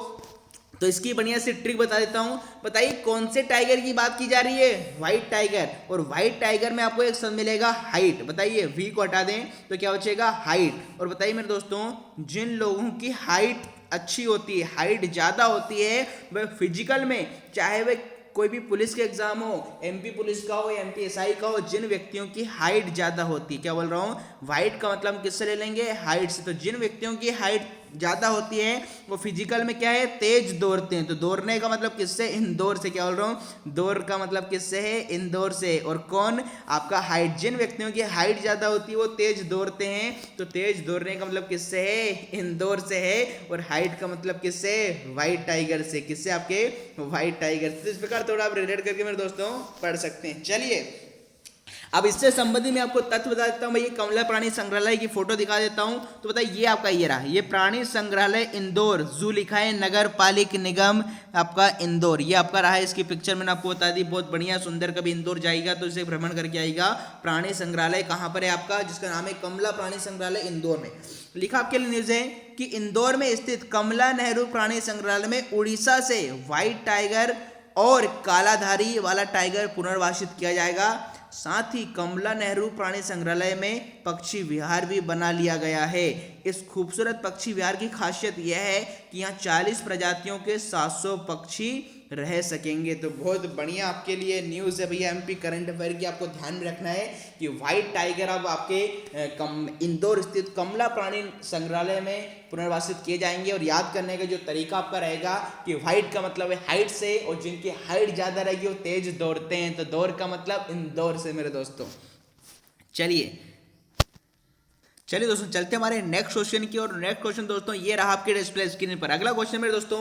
Speaker 1: तो इसकी बढ़िया सी ट्रिक बता देता हूं। बताइए कौन से टाइगर की बात की जा रही है, व्हाइट टाइगर। और व्हाइट टाइगर में आपको एक शब्द मिलेगा हाइट। बताइए वी को हटा दें तो क्या बचेगा, हाइट। और बताइए मेरे दोस्तों, जिन लोगों की हाइट अच्छी होती है, हाइट ज्यादा होती है, वह फिजिकल में, चाहे वह कोई भी पुलिस के एग्जाम हो, एमपी पुलिस का हो, एमपी एसआई का हो, जिन व्यक्तियों की हाइट ज्यादा होती है, क्या बोल रहा हूं, व्हाइट का मतलब हम किससे ले लेंगे, हाइट से। तो जिन व्यक्तियों की हाइट ज़्यादा होती है वो फिजिकल में क्या है, तेज दौड़ते हैं। तो दौड़ने का मतलब किससे, इंदौर से। क्या बोल रहा हूँ, दौड़ का मतलब किससे है, इंदौर से। और कौन, आपका हाइट, जिन व्यक्तियों की हाइट ज़्यादा होती है वो तेज दौड़ते हैं। तो तेज दौड़ने का मतलब किससे है, इंदौर से है। और हाइट का मतलब किससे, व्हाइट टाइगर से। किससे, आपके व्हाइट टाइगर से। तो इस प्रकार थोड़ा आप रिलेट करके मेरे दोस्तों पढ़ सकते हैं। चलिए अब इससे संबंधित मैं आपको तथ्य बता देता हूं। मैं ये कमला प्राणी संग्रहालय की फोटो दिखा देता हूं। तो बताइए, ये आपका ये रहा, ये प्राणी संग्रहालय इंदौर, जू लिखा है, नगर पालिक निगम आपका इंदौर, ये आपका रहा है। इसकी पिक्चर मैंने आपको बता दी, बहुत बढ़िया सुंदर। कभी इंदौर जाएगा तो इसे भ्रमण करके आएगा। प्राणी संग्रहालय कहाँ पर है आपका, जिसका नाम है कमला प्राणी संग्रहालय इंदौर में। लिखा आपके लिए न्यूज है कि इंदौर में स्थित कमला नेहरू प्राणी संग्रहालय में उड़ीसा से व्हाइट टाइगर और कालाधारी वाला टाइगर पुनर्वासित किया जाएगा। साथ ही कमला नेहरू प्राणी संग्रहालय में पक्षी विहार भी बना लिया गया है। इस खूबसूरत पक्षी विहार की खासियत यह है कि यहाँ 40 प्रजातियों के 700 पक्षी रह सकेंगे। तो बहुत बढ़िया आपके लिए न्यूज़ है भैया, एमपी करंट अफेयर की। आपको ध्यान में रखना है कि व्हाइट टाइगर अब आपके इंदौर स्थित कमला प्राणी संग्रहालय में पुनर्वासित किए जाएंगे। और याद करने का जो तरीका आपका रहेगा कि व्हाइट का मतलब है हाइट से, और जिनकी हाइट ज़्यादा रहेगी वो तेज दौड़ते हैं। तो दौड़ का मतलब इंदौर से मेरे दोस्तों। चलिए दोस्तों, चलते हमारे नेक्स्ट क्वेश्चन की और। नेक्स्ट क्वेश्चन दोस्तों ये रहा आपके डिस्प्ले स्क्रीन पर। अगला क्वेश्चन मेरे दोस्तों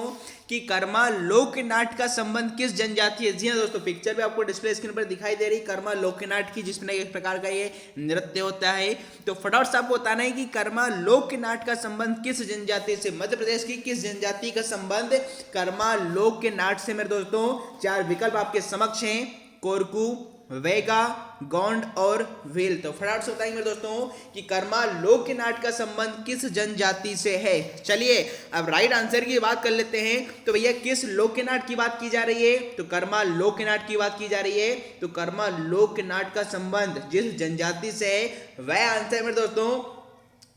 Speaker 1: कि कर्मा लोकनाट्य का संबंध किस जनजाति है। जी हाँ दोस्तों, पिक्चर भी आपको डिस्प्ले स्क्रीन पर दिखाई दे रही कर्मा लोकनाट्य की, जिसमें एक प्रकार का ये नृत्य होता है। तो फटाफट से आपको बताना है कि कर्मा लोकनाट्य का संबंध किस जनजाति से, मध्य प्रदेश की किस जनजाति का संबंध कर्मा लोकनाट्य से मेरे दोस्तों। 4 विकल्प आपके समक्ष हैं, कोरकू, वेगा, गोंड और भील। तो फटाफट से बताएंगे मेरे दोस्तों कि कर्मा लोकनाट्य का संबंध किस जनजाति से है। चलिए अब राइट आंसर की बात कर लेते हैं। तो भैया किस लोकनाट्य की बात की जा रही है, तो कर्मा लोकनाट्य की बात की जा रही है। तो कर्मा लोकनाट्य का संबंध जिस जनजाति से है वह आंसर मेरे दोस्तों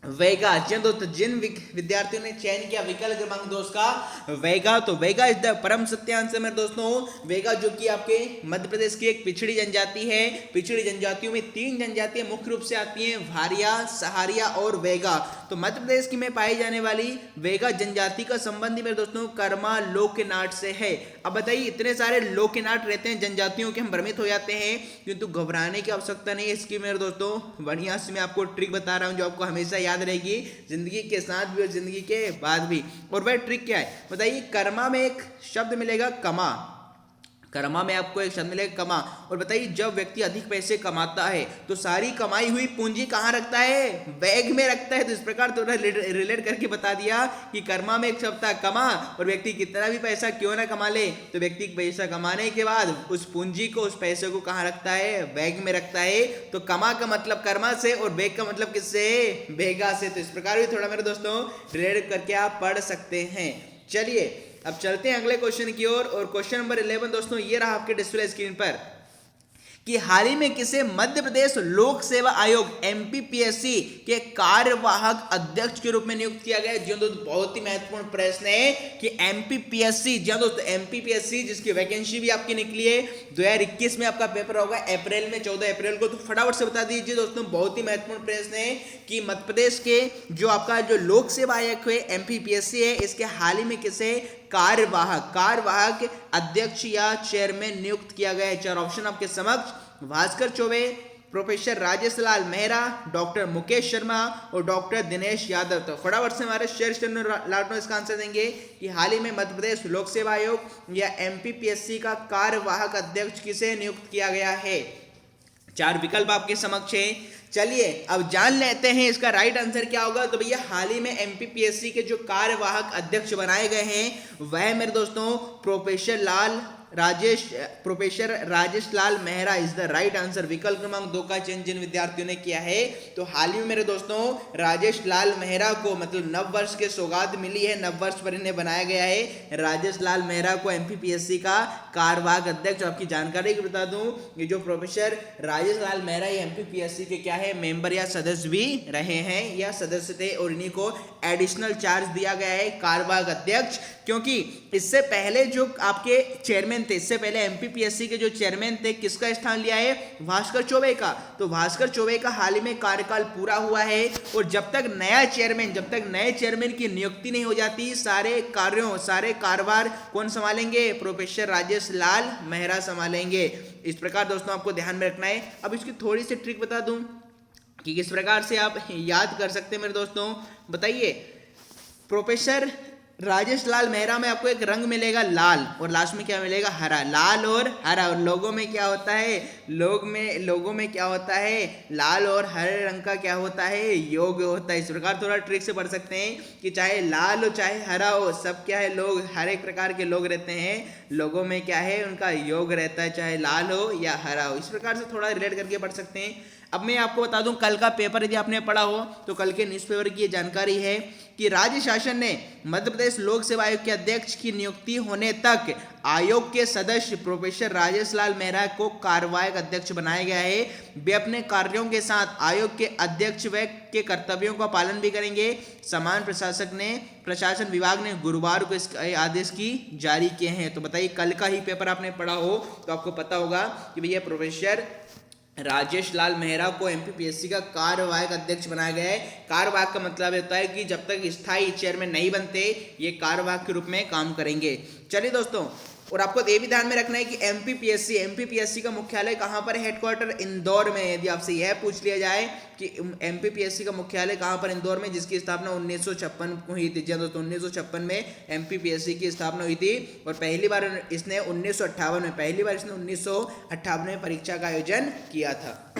Speaker 1: वेगा। जिन विद्यार्थियों ने चयन किया विकल्प क्रमांक 2 का वेगा, तो वेगा इज द परम सत्य आंसर मेरे दोस्तों। वेगा जो कि आपके मध्य प्रदेश की एक पिछड़ी जनजाति है। पिछड़ी जनजातियों में 3 जनजातियां मुख्य रूप से आती हैं, भारिया, सहारिया और वेगा। तो मध्य प्रदेश की में पाई जाने वाली वेगा जनजाति का संबंध मेरे दोस्तों कर्मा लोकनाट्य से है। अब बताइए, इतने सारे लोकनाट्य रहते हैं जनजातियों के, हम भ्रमित हो जाते हैं, किंतु घबराने की आवश्यकता नहीं है। इसकी मेरे दोस्तों बढ़िया से मैं आपको ट्रिक बता रहा हूं जो आपको हमेशा याद रहेगी जिंदगी के साथ भी और जिंदगी के बाद भी। और वह ट्रिक क्या है बताइए, कर्मा में एक शब्द मिलेगा कमा, कर्मा में आपको एक शब्द मिलेगा कमा। और बताइए, जब व्यक्ति अधिक पैसे कमाता है तो सारी कमाई हुई पूंजी कहाँ रखता है, बैग में रखता है। तो इस प्रकार थोड़ा रिलेट करके बता दिया कि कर्मा में एक शब्द था कमा, और व्यक्ति कितना भी पैसा क्यों ना कमा ले तो व्यक्ति पैसा कमाने के बाद उस पूंजी को, उस पैसे को कहाँ रखता है, बैग में रखता है। तो कमा का मतलब कर्मा से और बैग का मतलब किससे, बेगा से। तो इस प्रकार भी थोड़ा मेरे दोस्तों रिलेट करके आप पढ़ सकते हैं। चलिए अब चलते हैं अगले क्वेश्चन की ओर। और क्वेश्चन नंबर 11 दोस्तों ये रहा आपके डिस्प्ले स्क्रीन पर कि हाल ही में किसे मध्य प्रदेश लोक सेवा आयोग एमपीपीएससी के कार्यवाहक अध्यक्ष के रूप में नियुक्त किया गया है। जी दोस्तों, बहुत ही महत्वपूर्ण प्रश्न है कि एमपीपीएससी, जी दोस्तों एमपीपीएससी जिसकी वैकेंसी भी आपकी निकली है 2021 में, आपका पेपर होगा अप्रैल में, 14 अप्रैल को। तो फटाफट से बता दीजिए दोस्तों, बहुत ही महत्वपूर्ण प्रश्न है कि मध्य प्रदेश के जो आपका जो लोक सेवा आयोग है एमपीपीएससी है, इसके हाल ही में किसे कार्यवाहक अध्यक्ष या चेयरमैन नियुक्त किया गया है। 4 ऑप्शन आपके समक्ष, भास्कर चौबे, प्रोफेसर राजेश लाल मेहरा, डॉक्टर मुकेश शर्मा और डॉक्टर दिनेश यादव। तो फटाफट से हमारे शेयर लाटो इसका आंसर देंगे कि हाल ही में मध्य प्रदेश लोक सेवा आयोग या एमपीपीएससी का कार्यवाहक अध्यक्ष किसे नियुक्त किया गया है। 4 विकल्प आपके समक्ष है। चलिए अब जान लेते हैं इसका राइट आंसर क्या होगा। तो भैया हाल ही में एमपीपीएससी के जो कार्यवाहक अध्यक्ष बनाए गए हैं वह मेरे दोस्तों professor Rajesh Lal Mehra is the right answer. विकल्प क्रमांक 2 का चयन जिन विद्यार्थियों ने किया है, तो हाल ही में मेरे दोस्तों राजेश लाल मेहरा को मतलब नव वर्ष के सौगात मिली है, नव वर्ष पर इन्हें बनाया गया है। राजेश लाल मेहरा को एमपीपीएससी का कार्यवाहक अध्यक्ष। आपकी जानकारी की बता दूं, ये जो प्रोफेसर राजेश लाल मेहरा एमपीपीएससी के क्या है मेंबर या सदस्य भी रहे हैं या सदस्य थे, और इन्हीं को एडिशनल चार्ज दिया गया है कार्यवाहक अध्यक्ष। क्योंकि इससे पहले जो आपके चेयरमैन चेयरमैन थे, इससे पहले एमपीपीएससी के जो चेयरमैन थे किसका स्थान लिया है? भास्कर चौबे का। तो भास्कर चौबे का हाल ही में कार्यकाल पूरा हुआ है और जब तक नए चेयरमैन की नियुक्ति नहीं हो जाती, सारे कारोबार कौन संभालेंगे? प्रोफेसर राजेश लाल मेहरा संभालेंगे। इस प्रकार दोस्तों आपको ध्यान में रखना है। अब इसकी थोड़ी सी ट्रिक बता दूं कि किस प्रकार से आप याद कर सकते हैं मेरे दोस्तों। बताइए, प्रोफेसर राजेश लाल मेहरा में आपको एक रंग मिलेगा लाल और लास्ट में क्या मिलेगा? हरा। लाल और हरा। और लोगों में क्या होता है? लोगों में क्या होता है? लाल और हरे रंग का क्या होता है? योग होता है। इस प्रकार थोड़ा ट्रिक से पढ़ सकते हैं कि चाहे लाल हो चाहे हरा हो, सब क्या है? लोग, हर एक प्रकार के लोग रहते हैं, लोगों में क्या है? उनका योग रहता है, चाहे लाल हो या हरा हो। इस प्रकार से थोड़ा रिलेट करके पढ़ सकते हैं। अब मैं आपको बता दूं, कल का पेपर यदि आपने पढ़ा हो तो कल के न्यूज़पेपर की ये जानकारी है कि राज्य शासन ने मध्य प्रदेश लोक सेवा आयोग के अध्यक्ष की नियुक्ति होने तक आयोग के सदस्य प्रोफेसर राजेश लाल मेहरा को कार्यवाहक अध्यक्ष बनाया गया है। वे अपने कार्यों के साथ आयोग के अध्यक्ष व के कर्तव्यों का पालन भी करेंगे। समान प्रशासन विभाग ने गुरुवार को इस आदेश की जारी किए हैं। तो बताइए, कल का ही पेपर आपने पढ़ा हो तो आपको पता होगा कि भैया प्रोफेसर राजेश लाल मेहरा को एमपीपीएससी का कार्यवाहक अध्यक्ष बनाया गया है। कार्यवाहक का मतलब होता है कि जब तक स्थायी चेयरमैन नहीं बनते, ये कार्यवाहक के रूप में काम करेंगे। चलिए दोस्तों, और आपको ये भी ध्यान में रखना है कि एमपीपीएससी का मुख्यालय कहाँ पर है? हेडक्वार्टर इंदौर में। यदि आपसे यह पूछ लिया जाए कि एमपीपीएससी का मुख्यालय कहाँ पर? इंदौर में, जिसकी स्थापना 1956 को हुई थी। जी दोस्तों, 1956 में एमपीपीएससी की स्थापना हुई थी और पहली बार इसने 1958 में परीक्षा का आयोजन किया था।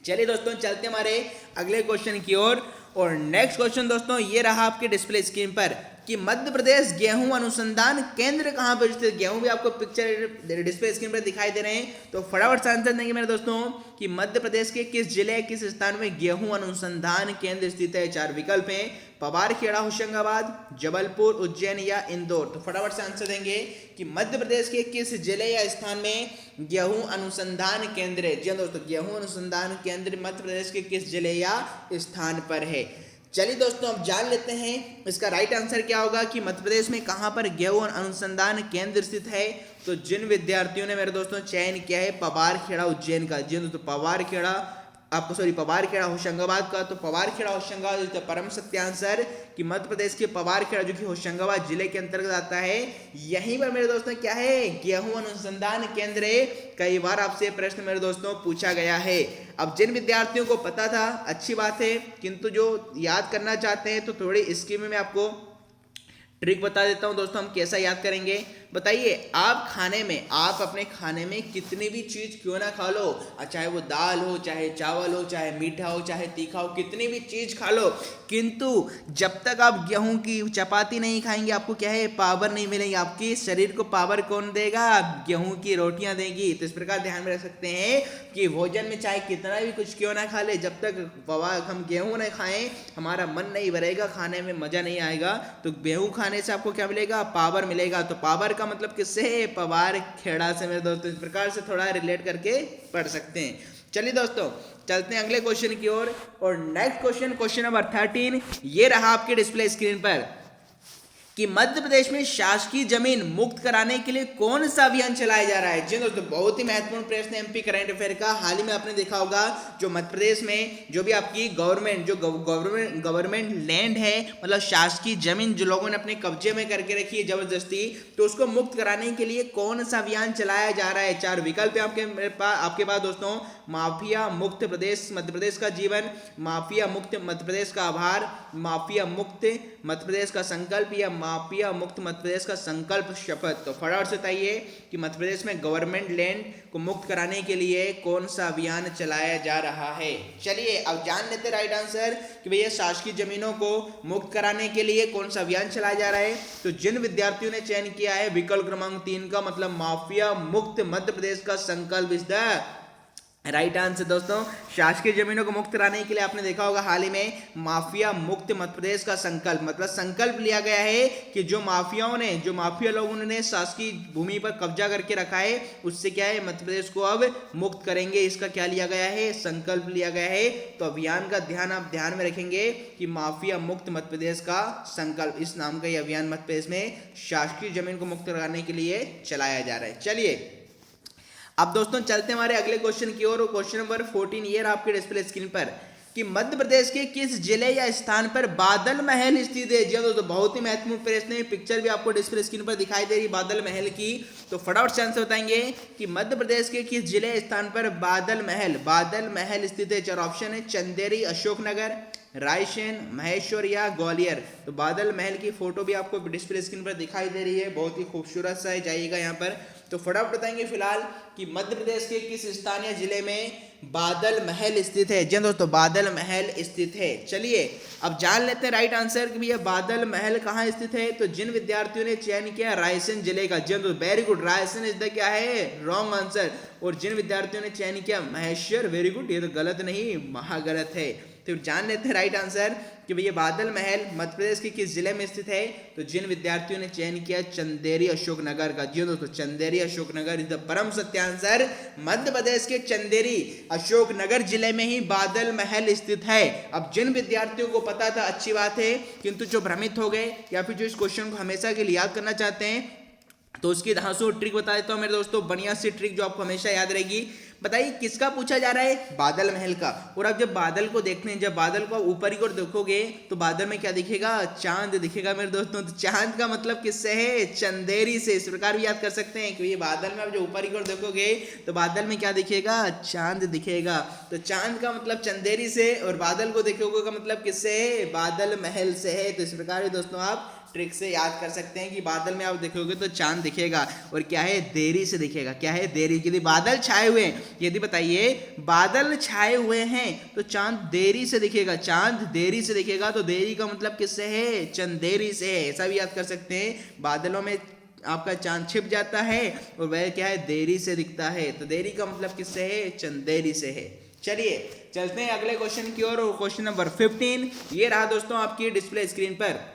Speaker 1: चलिए दोस्तों, चलते हमारे अगले क्वेश्चन की ओर। और नेक्स्ट क्वेश्चन दोस्तों ये रहा आपके डिस्प्ले स्क्रीन पर कि मध्य प्रदेश गेहूं अनुसंधान केंद्र कहां पर स्थित? गेहूं भी आपको पिक्चर डिस्प्ले स्क्रीन पर दिखाई दे रहे हैं, तो फटाफट से आंसर देंगे मेरे दोस्तों कि मध्य प्रदेश के किस जिले, किस स्थान में गेहूं अनुसंधान केंद्र स्थित है? 4 विकल्प हैं, पवार खेड़ा होशंगाबाद, जबलपुर, उज्जैन या इंदौर। तो फटाफट से आंसर देंगे कि मध्य प्रदेश के किस जिले या स्थान में गेहूं अनुसंधान केंद्र है? जी दोस्तों, गेहूं अनुसंधान केंद्र मध्य प्रदेश के किस जिले या स्थान पर है? चलिए दोस्तों, अब जान लेते हैं इसका राइट आंसर क्या होगा कि मध्य प्रदेश में कहां पर गेहूं अनुसंधान केंद्र स्थित है। तो जिन विद्यार्थियों ने मेरे दोस्तों चयन किया है पवार खेड़ा उज्जैन का, जी दोस्तों पवार खेड़ा होशंगाबाद का, तो पवार खेड़ा होशंगाबाद परम सत्य आंसर कि मध्य प्रदेश के पवार खेड़ा जो कि होशंगाबाद जिले के अंतर्गत आता है, यहीं पर मेरे दोस्तों क्या है? गेहूं अनुसंधान केंद्र है। कई बार आपसे प्रश्न मेरे दोस्तों पूछा गया है। अब जिन विद्यार्थियों को पता था अच्छी बात है, किंतु जो याद करना चाहते हैं तो थोड़ी इसकी में मैं आपको ट्रिक बता देता हूं दोस्तों, हम कैसा याद करेंगे। बताइए, आप अपने खाने में कितनी भी चीज क्यों ना खा लो, चाहे वो दाल हो, चाहे चावल हो, चाहे मीठा हो, चाहे तीखा हो, कितनी भी चीज खा लो, किंतु जब तक आप गेहूं की चपाती नहीं खाएंगे आपको क्या है? पावर नहीं मिलेगी। आपके शरीर को पावर कौन देगा? गेहूं की रोटियां देगी। तो इस प्रकार ध्यान में रख सकते हैं कि भोजन में चाहे कितना भी कुछ क्यों ना खा ले, जब तक हम गेहूं नहीं खाएं हमारा मन नहीं भरेगा, खाने में मजा नहीं आएगा। तो गेहूं खाने से आपको क्या मिलेगा? पावर मिलेगा। तो पावर का मतलब किससे है? पवार खेड़ा से मेरे दोस्तों। इस प्रकार से थोड़ा रिलेट करके पढ़ सकते हैं। चलिए दोस्तों, चलते हैं अगले क्वेश्चन की ओर। और नेक्स्ट क्वेश्चन नंबर 13 ये रहा आपके डिस्प्ले स्क्रीन पर कि मध्य प्रदेश में शासकीय जमीन मुक्त कराने के लिए कौन सा अभियान चलाया जा रहा है? जी दोस्तों, बहुत ही महत्वपूर्ण प्रश्न है एमपी करंट अफेयर का। हाल ही में आपने देखा होगा जो मध्य प्रदेश में जो भी आपकी गवर्नमेंट लैंड है, मतलब शासकीय जमीन जो लोगों ने अपने कब्जे में करके रखी है जबरदस्ती, तो उसको मुक्त कराने के लिए कौन सा अभियान चलाया जा रहा है? 4 विकल्प है आपके पास दोस्तों। माफिया मुक्त प्रदेश मध्य प्रदेश का जीवन, माफिया मुक्त मध्य प्रदेश का आभार, माफिया मुक्त मध्य प्रदेश का संकल्प या माफिया मुक्त मध्य प्रदेश का संकल्प शपथ। तो फटाफट से बताइए कि मध्य प्रदेश में गवर्नमेंट लैंड को मुक्त कराने के लिए कौन सा अभियान चलाया जा रहा है? चलिए अब जान लेते राइट आंसर कि भैया शासकीय जमीनों को मुक्त कराने के लिए कौन सा अभियान चलाया जा रहा है। तो जिन विद्यार्थियों ने चयन किया है विकल्प क्रमांक 3 का, मतलब माफिया मुक्त मध्य प्रदेश का संकल्प इज द राइट आंसर दोस्तों, शासकीय जमीनों को मुक्त कराने के लिए आपने देखा होगा हाल ही में माफिया मुक्त मध्य प्रदेश का संकल्प, मतलब संकल्प लिया गया है कि जो माफिया लोगों ने शासकीय भूमि पर कब्जा करके रखा है, उससे क्या है, मध्य प्रदेश को अब मुक्त करेंगे। इसका क्या लिया गया है, संकल्प लिया गया है। तो अभियान का आप ध्यान में रखेंगे कि माफिया मुक्त मध्य प्रदेश का संकल्प, इस नाम का ये अभियान मध्य प्रदेश में शासकीय जमीन को मुक्त कराने के लिए चलाया जा रहा है। चलिए अब दोस्तों चलते हैं हमारे अगले क्वेश्चन की ओर। क्वेश्चन नंबर 14 ये रहा आपके डिस्प्ले स्क्रीन पर कि मध्य प्रदेश के किस जिले या स्थान पर बादल महल स्थित है। जी दोस्तों, बहुत ही महत्वपूर्ण प्रश्न है। पिक्चर भी आपको डिस्प्ले स्क्रीन पर दिखाई दे रही बादल महल की। तो फटाफट से आंसर बताएंगे कि मध्य प्रदेश के किस जिले या स्थान पर बादल महल स्थित है। चार ऑप्शन है, चंदेरी, अशोकनगर, रायसेन, महेश्वर या ग्वालियर। तो बादल महल की फोटो भी आपको डिस्प्ले स्क्रीन पर दिखाई दे रही है, बहुत ही खूबसूरत सा है, जाइएगा यहाँ पर। तो फटाफट बताएंगे फिलहाल कि मध्य प्रदेश के किस स्थान या जिले में बादल महल स्थित है। जी दोस्तों, बादल महल स्थित है। चलिए अब जान लेते हैं राइट आंसर कि भैया बादल महल कहाँ स्थित है। तो जिन विद्यार्थियों ने चयन किया रायसेन जिले का, जी दोस्तों very good, Raisen is the क्या है, रॉन्ग आंसर। और जिन विद्यार्थियों ने चयन किया महेश्वर, वेरी गुड, ये तो गलत नहीं, महागलत है। तो जान लेते हैं राइट आंसर कि भैया बादल महल मध्य प्रदेश के किस जिले में स्थित है। तो जिन विद्यार्थियों ने चयन किया चंदेरी अशोकनगर का, जी दोस्तों चंदेरी अशोकनगर इज द परम सत्य आंसर। मध्य प्रदेश के चंदेरी अशोकनगर जिले में ही बादल महल स्थित है। अब जिन विद्यार्थियों को पता था अच्छी बात है, किंतु जो भ्रमित हो गए या फिर जो इस क्वेश्चन को हमेशा के लिए याद करना चाहते हैं, तो उसकी धांसू ट्रिक बता देता हूं मेरे दोस्तों, बढ़िया सी ट्रिक जो आपको हमेशा याद रहेगी। बताइए किसका पूछा जा रहा है, बादल महल का। और अब जब बादल को देखते हैं, जब बादल को ऊपर की ओर देखोगे तो बादल में क्या दिखेगा, चांद दिखेगा मेरे दोस्तों। तो चांद का मतलब किससे है, चंदेरी से। इस प्रकार भी याद कर सकते हैं कि ये बादल में आप जो ऊपर की ओर देखोगे तो बादल में क्या दिखेगा, चांद दिखेगा। तो चांद का मतलब चंदेरी से, और बादल को देखोगे का मतलब किससे है, बादल महल से है। तो इस प्रकार दोस्तों आप ट्रिक से याद कर सकते हैं कि बादल में आप देखोगे तो चांद दिखेगा, और क्या है, देरी से दिखेगा। क्या है, देरी। यदि बादल छाए हुए हैं, यदि बताइए बादल छाए हुए हैं तो चांद देरी से दिखेगा, चांद देरी से दिखेगा। तो देरी का मतलब किससे है, चंदेरी से है। ऐसा भी याद कर सकते हैं, बादलों में आपका चांद छिप जाता है और वह क्या है, देरी से दिखता है। तो देरी का मतलब किससे है, चंदेरी से है। चलिए चलते हैं अगले क्वेश्चन की ओर। क्वेश्चन नंबर 15 ये रहा दोस्तों आपकी डिस्प्ले स्क्रीन पर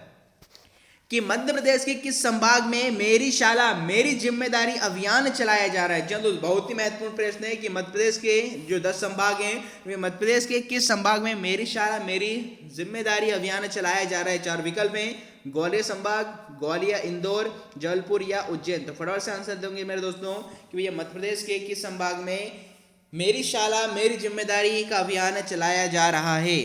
Speaker 1: कि मध्य प्रदेश के किस संभाग में मेरी शाला मेरी जिम्मेदारी अभियान चलाया जा रहा है। जल्द, बहुत ही महत्वपूर्ण प्रश्न है कि मध्य प्रदेश के जो 10 संभाग हैं, वे मध्य प्रदेश के किस संभाग में मेरी शाला मेरी जिम्मेदारी अभियान चलाया जा रहा है। 4 विकल्प हैं, ग्वालियर संभाग, ग्वालियर, इंदौर, जबलपुर या उज्जैन। तो फटाफट से आंसर देंगे मेरे दोस्तों कि भैया मध्य प्रदेश के किस संभाग में मेरी शाला मेरी जिम्मेदारी का अभियान चलाया जा रहा है।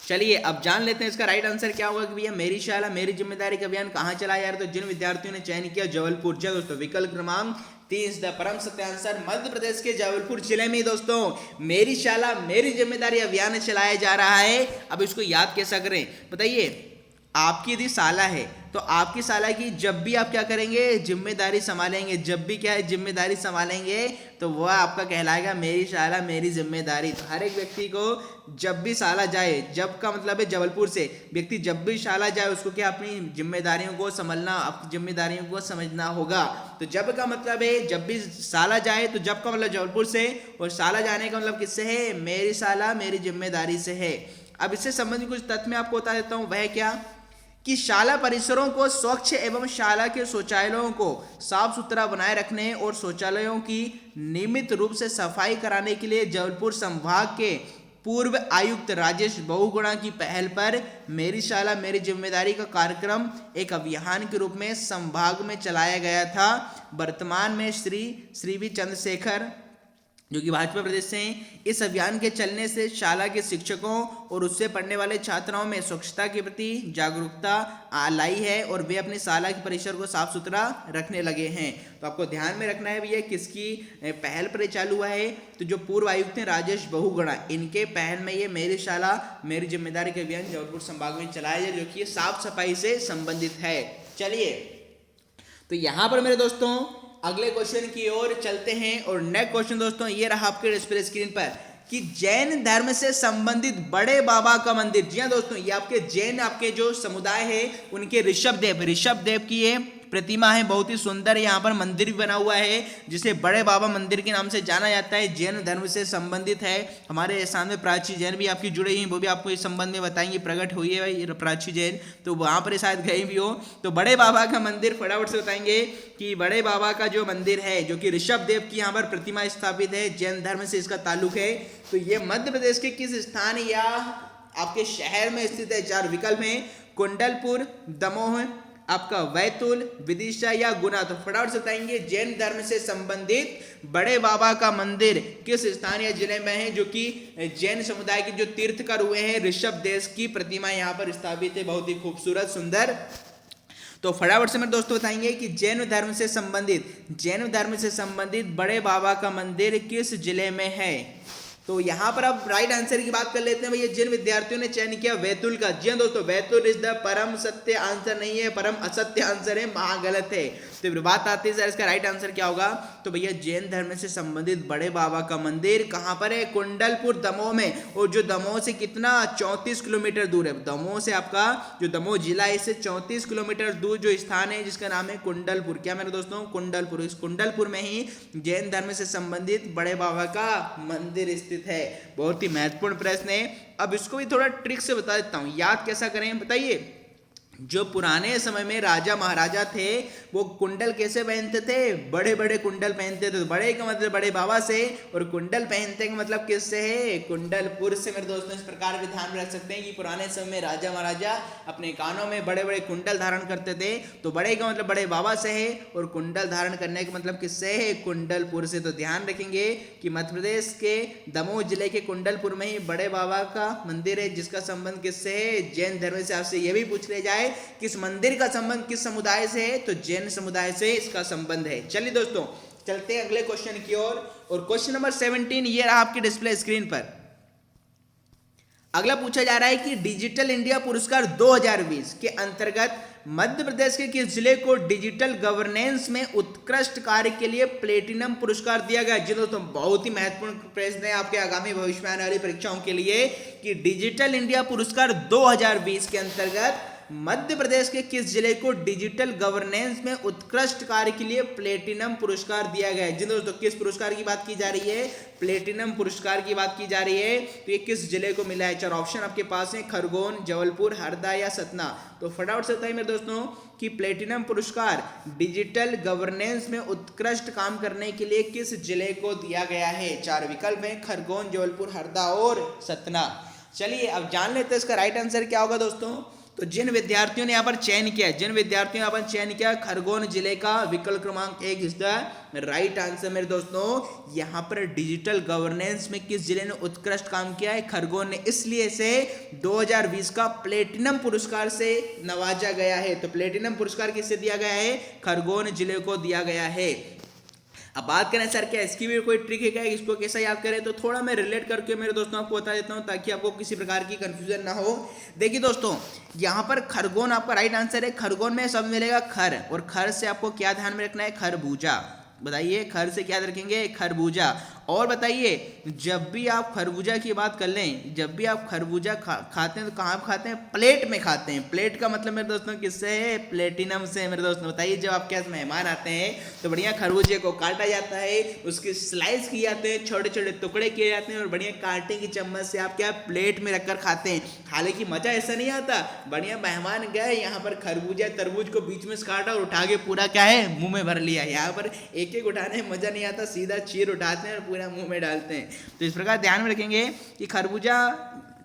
Speaker 1: चलिए अब जान लेते हैं इसका राइट आंसर क्या होगा कि भैया मेरी शाला मेरी जिम्मेदारी का अभियान कहाँ चलाया जा रहा है। तो जिन विद्यार्थियों ने चयन किया जबलपुर, दोस्तों विकल्प क्रमांक 3 द परम सत्य आंसर। मध्य प्रदेश के जबलपुर जिले में दोस्तों मेरी शाला मेरी जिम्मेदारी अभियान चलाया जा रहा है। अब इसको याद कैसा करें, बताइए। आपकी यदि शाला है तो आपकी शाला की जब भी आप क्या करेंगे, जिम्मेदारी संभालेंगे, जब भी क्या है, जिम्मेदारी संभालेंगे, तो वह आपका कहलाएगा मेरी शाला मेरी जिम्मेदारी। तो हर एक व्यक्ति को जब भी शाला जाए, जब का मतलब है जबलपुर से, व्यक्ति जब भी शाला जाए उसको क्या अपनी जिम्मेदारियों को संभालना, अपनी जिम्मेदारियों को समझना होगा। तो जब का मतलब है जब भी शाला जाए, तो जब का मतलब जबलपुर से, और शाला जाने का मतलब किससे है, मेरी शाला मेरी जिम्मेदारी से है। अब इससे संबंधित कुछ तथ्य मैं आपको बता देता हूँ, वह क्या कि शाला परिसरों को स्वच्छ एवं शाला के शौचालयों को साफ सुथरा बनाए रखने और शौचालयों की नियमित रूप से सफाई कराने के लिए जबलपुर संभाग के पूर्व आयुक्त राजेश बहुगुणा की पहल पर मेरी शाला मेरी जिम्मेदारी का कार्यक्रम एक अभियान के रूप में संभाग में चलाया गया था। वर्तमान में श्री वी चंद्रशेखर जो कि भाजपा प्रदेश से हैं, इस अभियान के चलने से शाला के शिक्षकों और उससे पढ़ने वाले छात्राओं में स्वच्छता के प्रति जागरूकता लाई है और वे अपनी शाला के परिसर को साफ सुथरा रखने लगे हैं। तो आपको ध्यान में रखना है भैया किसकी पहल पर चालू हुआ है। तो जो पूर्व आयुक्त हैं राजेश बहुगुणा, इनके पहल में ये मेरी शाला मेरी जिम्मेदारी का अभियान जबलपुर संभाग में चलाया जाए, जो कि साफ सफाई से संबंधित है। चलिए तो यहाँ पर मेरे दोस्तों अगले क्वेश्चन की ओर चलते हैं। और नेक्स्ट क्वेश्चन दोस्तों ये रहा आपके डिस्प्ले स्क्रीन पर कि जैन धर्म से संबंधित बड़े बाबा का मंदिर। जी हाँ दोस्तों, ये आपके जैन आपके जो समुदाय है उनके ऋषभ देव की ये प्रतिमा है, बहुत ही सुंदर यहाँ पर मंदिर भी बना हुआ है जिसे बड़े बाबा मंदिर के नाम से जाना जाता है, जैन धर्म से संबंधित है। हमारे सामने प्राची जैन भी आपकी जुड़े हुई, वो भी आपको इस संबंध में बताएंगे, प्रकट हुई है भाई प्राची जैन, तो वहाँ पर शायद गए भी हो। तो बड़े बाबा का मंदिर फटाफट से बताएंगे कि बड़े बाबा का जो मंदिर है जो कि ऋषभ देव की यहाँ पर प्रतिमा स्थापित है, जैन धर्म से इसका ताल्लुक है। तो ये मध्य प्रदेश के किस स्थान या आपके शहर में स्थित है? 4 विकल्प हैं, कुंडलपुर, दमोह, आपका बैतूल, विदिशा या गुना। तो फटाफट से बताएंगे जैन धर्म से संबंधित बड़े बाबा का मंदिर किस स्थान या जिले में है जो कि जैन समुदाय के जो तीर्थकर हुए हैं ऋषभ देव की प्रतिमा यहाँ पर स्थापित है, बहुत ही खूबसूरत सुंदर। तो फटाफट से मेरे दोस्तों बताएंगे कि जैन धर्म से संबंधित बड़े बाबा का मंदिर किस जिले में है। तो यहाँ पर अब राइट आंसर की बात कर लेते हैं भैया, जिन विद्यार्थियों ने चयन किया बैतूल का। जी दोस्तों, बैतूल इज द परम सत्य आंसर नहीं है, परम असत्य आंसर है, महागलत है। तो फिर बात आती है सर इसका राइट आंसर क्या होगा? तो भैया जैन धर्म से संबंधित बड़े बाबा का मंदिर कहाँ पर है? कुंडलपुर दमोह में। और जो दमोह से कितना 34 किलोमीटर दूर है, दमोह से आपका जो दमोह जिला है इससे 34 किलोमीटर दूर जो स्थान है जिसका नाम है कुंडलपुर। क्या मेरे दोस्तों? कुंडलपुर। इस कुंडलपुर में ही जैन धर्म से संबंधित बड़े बाबा का मंदिर स्थित है। बहुत ही महत्वपूर्ण प्रश्न है। अब इसको भी थोड़ा ट्रिक से बता देता हूं, याद कैसा करें बताइए। जो पुराने समय में राजा महाराजा थे वो कुंडल कैसे पहनते थे? बड़े बड़े कुंडल पहनते थे। तो बड़े का मतलब बड़े बाबा से और कुंडल पहनते का मतलब किससे है? कुंडलपुर से। मेरे दोस्तों इस प्रकार भी ध्यान रख सकते हैं कि पुराने समय में राजा महाराजा अपने कानों में बड़े बड़े कुंडल धारण करते थे। तो बड़े का मतलब बड़े बाबा से है और कुंडल धारण करने का मतलब किससे है? कुंडलपुर से। तो ध्यान रखेंगे कि मध्य प्रदेश के दमोह जिले के कुंडलपुर में ही बड़े बाबा का मंदिर है जिसका संबंध किससे है? जैन धर्म से। आपसे यह भी पूछ ले जाए किस मंदिर का संबंध किस समुदाय से है? तो जैन समुदाय से इसका संबंध है। चलिए दोस्तों चलते हैं अगले क्वेश्चन की ओर। और क्वेश्चन नंबर 17 ये रहा आपके डिस्प्ले स्क्रीन पर। अगला पूछा जा रहा है कि डिजिटल इंडिया पुरस्कार 2020 के अंतर्गत मध्य प्रदेश के किस जिले को डिजिटल गवर्नेंस में उत्कृष्ट कार्य के लिए प्लेटिनम पुरस्कार दिया गया? जी दोस्तों बहुत ही महत्वपूर्ण प्रश्न है आपके आगामी भविष्य में आने वाली परीक्षाओं के लिए कि डिजिटल इंडिया पुरस्कार 2020 के अंतर्गत मध्य प्रदेश के किस जिले को डिजिटल गवर्नेंस में उत्कृष्ट कार्य के लिए प्लेटिनम पुरस्कार दिया गया है? जी दोस्तों किस पुरस्कार की बात की जा रही है? प्लेटिनम पुरस्कार की बात की जा रही है। तो ये किस जिले को मिला है? 4 ऑप्शन आपके पास है, खरगोन, जबलपुर, हरदा या सतना। तो फटाफट से बताइए मेरे दोस्तों कि प्लेटिनम पुरस्कार डिजिटल गवर्नेंस में उत्कृष्ट काम करने के लिए किस जिले को दिया गया है? 4 विकल्प हैं, खरगोन, जबलपुर, हरदा और सतना। चलिए अब जान लेते हैं इसका राइट आंसर क्या होगा दोस्तों। तो जिन विद्यार्थियों ने यहाँ पर चयन किया खरगोन जिले का विकल्प क्रमांक 1 इज द राइट आंसर। मेरे दोस्तों यहाँ पर डिजिटल गवर्नेंस में किस जिले ने उत्कृष्ट काम किया है? खरगोन ने। इसलिए से 2020 का प्लेटिनम पुरस्कार से नवाजा गया है। तो प्लेटिनम पुरस्कार किससे दिया गया है? खरगोन जिले को दिया गया है। अब बात करें सर क्या इसकी भी कोई ट्रिक है क्या, इसको कैसा याद करें? तो थोड़ा मैं रिलेट करके मेरे दोस्तों आपको बता देता हूं ताकि आपको किसी प्रकार की कंफ्यूजन ना हो। देखिए दोस्तों यहाँ पर खरगोन आपका राइट आंसर है। खरगोन में शब्द मिलेगा खर, और खर से आपको क्या ध्यान में रखना है? खरबूजा। बताइए खर से क्या रखेंगे? खरबूजा। और बताइए जब भी आप खरबूजा की बात कर लें, जब भी आप खरबूजा खाते हैं तो कहाँ खाते हैं? प्लेट में खाते हैं। प्लेट का मतलब मेरे दोस्तों किससे है? प्लेटिनम से। मेरे दोस्तों बताइए जब आपके यहाँ मेहमान आते हैं तो बढ़िया खरबूजे को काटा जाता है, उसकी स्लाइस किए जाते हैं, छोटे छोटे टुकड़े किए जाते हैं और बढ़िया कांटे की चम्मच से आप क्या प्लेट में रखकर खाते हैं। हालांकि मजा ऐसा नहीं आता। बढ़िया मेहमान गए यहाँ पर खरबूजा तरबूज को बीच में से काटा और उठा के पूरा क्या है? मुंह में भर लिया। यहाँ पर एक एक उठाने में मजा नहीं आता, सीधा चीर उठाते हैं और पूरा मुंह में डालते हैं। तो इस प्रकार ध्यान में रखेंगे कि खरबूजा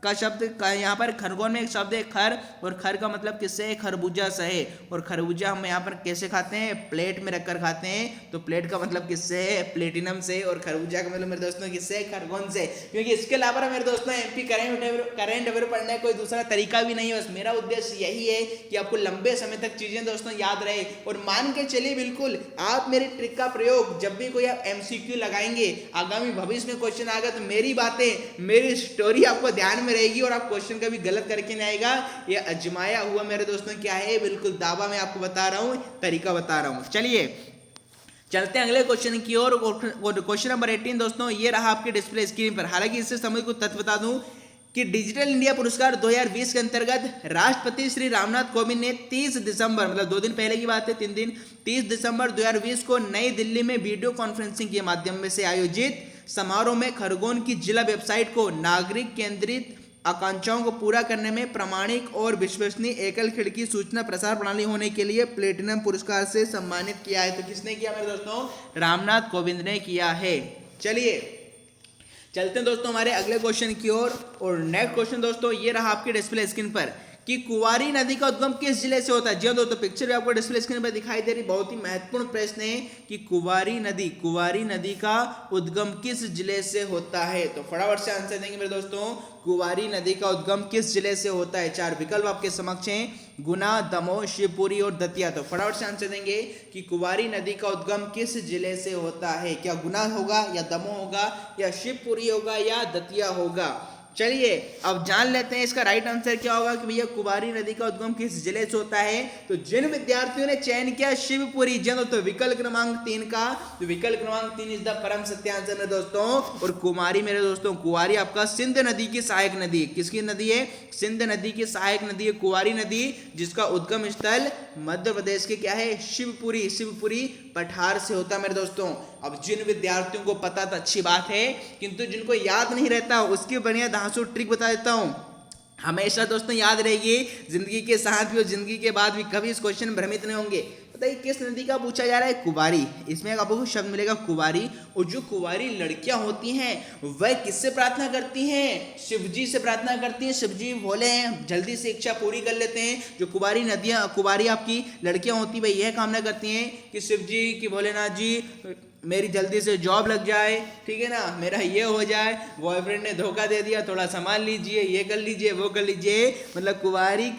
Speaker 1: का शब्द यहाँ पर खरगोन में एक शब्द है खर, और खर का मतलब किससे है? खरबूजा से है। और खरबूजा हम यहाँ पर कैसे खाते हैं? प्लेट में रखकर खाते हैं। तो प्लेट का मतलब किससे है? प्लेटिनम से। और खरबूजा का मतलब मेरे दोस्तों किससे? खरगोन से। क्योंकि इसके अलावा मेरे दोस्तों एमपी करंट अफेयर पढ़ने का कोई दूसरा तरीका भी नहीं है। बस मेरा उद्देश्य यही है कि आपको लंबे समय तक चीजें दोस्तों याद रहे। और मान के चलिए बिल्कुल आप मेरी ट्रिक का प्रयोग जब भी कोई आप MCQ लगाएंगे, आगामी भविष्य में क्वेश्चन आएगा तो मेरी बातें, मेरी स्टोरी आपको ध्यान में रहेगी और आप क्वेश्चन कभी गलत करके नहीं आएगा। ये अजमाया हुआ मेरे दोस्तों क्या है? बिल्कुल दावा मैं आपको बता रहा हूं, तरीका बता रहा हूं। चलिए चलते हैं अगले क्वेश्चन की ओर। क्वेश्चन नंबर 18 दोस्तों ये रहा आपके डिस्प्ले स्क्रीन पर। हालांकि इससे संबंधित कुछ तथ्य बता दूं कि डिजिटल इंडिया पुरस्कार 2020 के अंतर्गत राष्ट्रपति श्री रामनाथ कोविंद ने 30 दिसंबर, मतलब 2 दिन पहले की बात है, 3 दिन, 30 दिसंबर 2020 को नई दिल्ली में वीडियो कॉन्फ्रेंसिंग के माध्यम से आयोजित समारोह में खरगोन की जिला वेबसाइट को नागरिक केंद्रित आकांक्षाओं को पूरा करने में प्रामाणिक और विश्वसनीय एकल खिड़की सूचना प्रसार प्रणाली होने के लिए प्लेटिनम पुरस्कार से सम्मानित किया है। तो किसने किया मेरे दोस्तों? रामनाथ कोविंद ने किया है। चलिए चलते हैं दोस्तों हमारे अगले क्वेश्चन की ओर। और नेक्स्ट क्वेश्चन दोस्तों ये रहा आपके डिस्प्ले स्क्रीन पर कि कुंवारी नदी का उद्गम किस जिले से होता है। जी दोस्तों पिक्चर भी आपको डिस्प्ले स्क्रीन पर दिखाई दे रही, बहुत ही महत्वपूर्ण प्रश्न है कि कुंवारी नदी का उद्गम किस जिले से होता है। तो फटाफट से आंसर देंगे मेरे दोस्तों, कुंवारी नदी का उद्गम किस जिले से होता है। 4 विकल्प आपके समक्ष हैं, गुना, दमोह, शिवपुरी और दतिया। तो फटाफट से आंसर देंगे कि कुंवारी नदी का उद्गम किस जिले से होता है। क्या गुना होगा या दमोह होगा या शिवपुरी होगा या दतिया होगा। चलिए अब जान लेते हैं इसका राइट आंसर क्या होगा कि भैया कुंवारी नदी का उद्गम किस जिले से होता है। तो जिन विद्यार्थियों ने चयन किया शिवपुरी, तो विकल्प क्रमांक 3 का, तो विकल्प क्रमांक 3 इज द परम सत्य आंसर मेरे दोस्तों। और कुमारी मेरे दोस्तों, कुंवारी आपका सिंध नदी की सहायक नदी है। किसकी नदी है? सिंध नदी की सहायक नदी है कुंवारी नदी, जिसका उद्गम स्थल मध्य प्रदेश के क्या है? शिवपुरी पठार से होता है मेरे दोस्तों। अब जिन विद्यार्थियों को पता था अच्छी बात है, किंतु जिनको याद नहीं रहता उसकी बढ़िया धांसू ट्रिक बता देता हूं। हमेशा दोस्तों याद रहेगी, जिंदगी के साथ भी और जिंदगी के बाद भी कभी इस क्वेश्चन में भ्रमित नहीं होंगे। बताइए किस नदी का पूछा जा रहा है? कुंवारी। इसमें आपको शब्द मिलेगा कुंवारी। और जो कुंवारी लड़कियां होती हैं वह किससे प्रार्थना करती हैं? शिवजी से प्रार्थना करती हैं। शिवजी बोले हैं जल्दी से इच्छा पूरी कर लेते हैं। जो कुंवारी आपकी लड़कियां होती वह यह कामना करती हैं कि शिवजी की भोलेनाथ जी मेरी जल्दी से जॉब लग जाए, ठीक है ना, मेरा ये हो जाए, बॉयफ्रेंड ने धोखा दे दिया, थोड़ा संभाल लीजिए, ये कर लीजिए, वो कर लीजिए। मतलब कुंवारी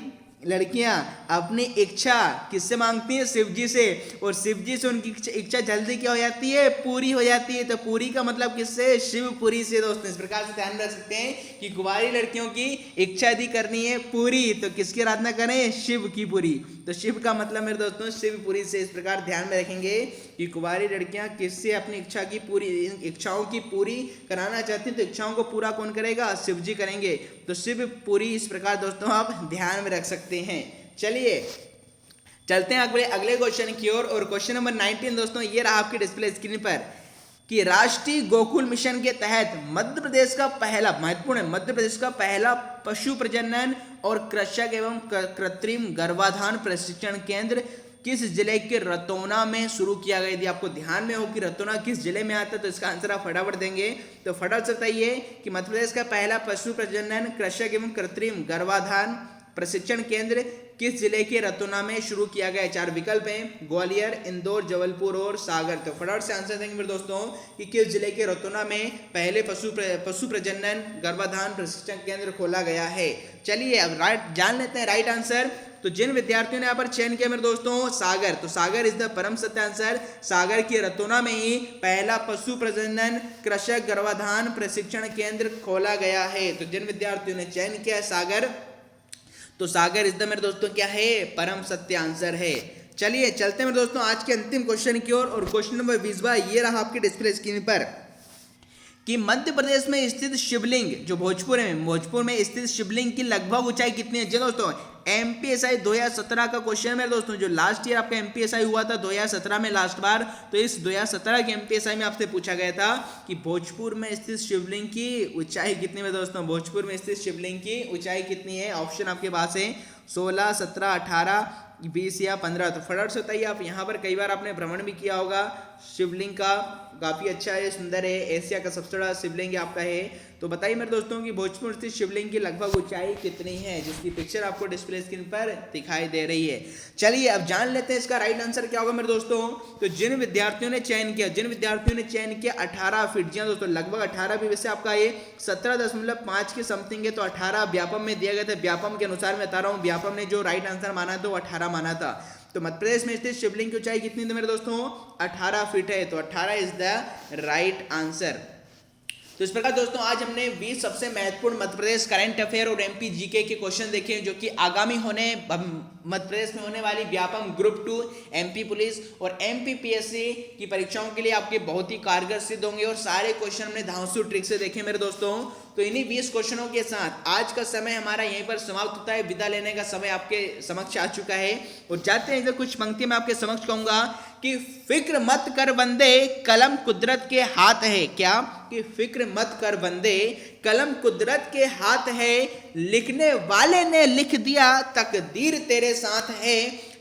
Speaker 1: लड़कियां अपनी इच्छा किससे मांगती हैं? शिवजी से। और शिवजी से उनकी इच्छा जल्दी क्या हो जाती है? पूरी हो जाती है। तो पूरी का मतलब किससे? शिवपुरी से दोस्तों। इस प्रकार से ध्यान रख सकते हैं कि कुंवारी लड़कियों की इच्छा यदि करनी है पूरी तो किसकी आराधना करें? शिव की पूरी। तो शिव का मतलब मेरे दोस्तों शिवपुरी से। इस प्रकार ध्यान में रखेंगे कि कुंवारी लड़कियां किससे अपनी इच्छाओं की पूरी कराना चाहती हैं। तो इच्छाओं को पूरा कौन करेगा? शिवजी करेंगे। तो शिवपुरी इस प्रकार दोस्तों आप ध्यान में रख सकते हैं। चलिए चलते हैं अगले क्वेश्चन की ओर। और क्वेश्चन नंबर 19 दोस्तों ये रहा आपके डिस्प्ले स्क्रीन पर कि राष्ट्रीय गोकुल मिशन के तहत मध्य प्रदेश का पहला, महत्वपूर्ण है, मध्य प्रदेश का पहला पशु प्रजनन और कृषक एवं कृत्रिम गर्भाधान प्रशिक्षण केंद्र किस जिले के रतौना में शुरू किया गया? यदि आपको ध्यान में हो कि रतौना किस जिले में आता है तो इसका आंसर आप फटाफट देंगे। तो फटाफट से बताइए कि मध्य प्रदेश का पहला पशु प्रजनन कृषक एवं कृत्रिम गर्भाधान प्रशिक्षण केंद्र किस जिले के रतौना में शुरू किया गया है। 4 विकल्प हैं, ग्वालियर, इंदौर, जबलपुर और सागर। तो फटाफट से आंसर देंगे मेरे दोस्तों कि किस जिले के रतौना में पहले पशु प्रजनन गर्भाधान प्रशिक्षण केंद्र खोला गया है। चलिए अब जान लेते हैं राइट आंसर। तो जिन विद्यार्थियों ने यहाँ पर चयन किया मेरे दोस्तों सागर, तो सागर इज द परम सत्य आंसर। सागर के रतौना में ही पहला पशु प्रजनन कृषक गर्भाधान प्रशिक्षण केंद्र खोला गया है। तो जिन विद्यार्थियों ने चयन किया सागर, तो सागर इस द मेरे दोस्तों क्या है? परम सत्य आंसर है। चलिए चलते हैं मेरे दोस्तों आज के अंतिम क्वेश्चन की ओर। और क्वेश्चन नंबर 20 ये रहा आपके डिस्प्ले स्क्रीन पर कि मध्य प्रदेश में स्थित शिवलिंग जो भोजपुर में स्थित शिवलिंग की लगभग ऊंचाई कितनी है? जी दोस्तों एमपीएसआई 2017 का क्वेश्चन है मेरे दोस्तों। जो लास्ट ईयर आपका एमपीएसआई हुआ था 2017 में लास्ट बार, तो इस 2017 के एमपीएसआई में आपसे पूछा गया था कि भोजपुर में स्थित शिवलिंग की ऊंचाई कितनी है दोस्तों? भोजपुर में स्थित शिवलिंग की ऊंचाई कितनी है? ऑप्शन आपके पास है 16, 17, 18, 20 या 15। तो फटाफट से बताइए। आप यहाँ पर कई बार आपने भ्रमण भी किया होगा शिवलिंग का, काफी अच्छा है, सुंदर है, एशिया का सबसे बड़ा शिवलिंग आपका है। तो बताइए मेरे दोस्तों कि भोजपुर स्थित शिवलिंग की लगभग ऊंचाई कितनी है, जिसकी पिक्चर आपको डिस्प्ले स्क्रीन पर दिखाई दे रही है। चलिए अब जान लेते हैं इसका राइट आंसर क्या होगा मेरे दोस्तों। तो जिन विद्यार्थियों ने चयन किया 18 फीट, जी हाँ दोस्तों लगभग 18 भी, वैसे आपका ये 17.5 के समथिंग है। तो 18 व्यापम में दिया गया था, व्यापम के अनुसार मैं बता रहा हूँ, व्यापम ने जो राइट आंसर माना था वो 18 माना था। तो मध्य प्रदेश में स्थित शिवलिंग की ऊंचाई कितनी थी मेरे दोस्तों? 18 फीट है। तो 18 इज द राइट आंसर। तो इस प्रकार दोस्तों आज हमने 20 सबसे महत्वपूर्ण मध्य प्रदेश करंट अफेयर और एमपी जीके के क्वेश्चन देखे, जो कि आगामी मध्य प्रदेश में होने वाली व्यापम ग्रुप 2 एमपी पुलिस और एमपी पीएससी की परीक्षाओं के लिए आपके बहुत ही कारगर सिद्ध होंगे। और सारे क्वेश्चन हमने धांसू ट्रिक से देखे मेरे दोस्तों। तो इन्हीं 20 क्वेश्चनों के साथ आज का समय हमारा यहीं पर समाप्त होता है। विदा लेने का समय आपके समक्ष आ चुका है और जाते हैं इधर कुछ पंक्ति मैं आपके समक्ष कहूंगा कि फिक्र मत कर बंदे कलम कुदरत के हाथ है। क्या कि फिक्र मत कर बंदे कलम कुदरत के हाथ है, लिखने वाले ने लिख दिया तकदीर तेरे साथ है।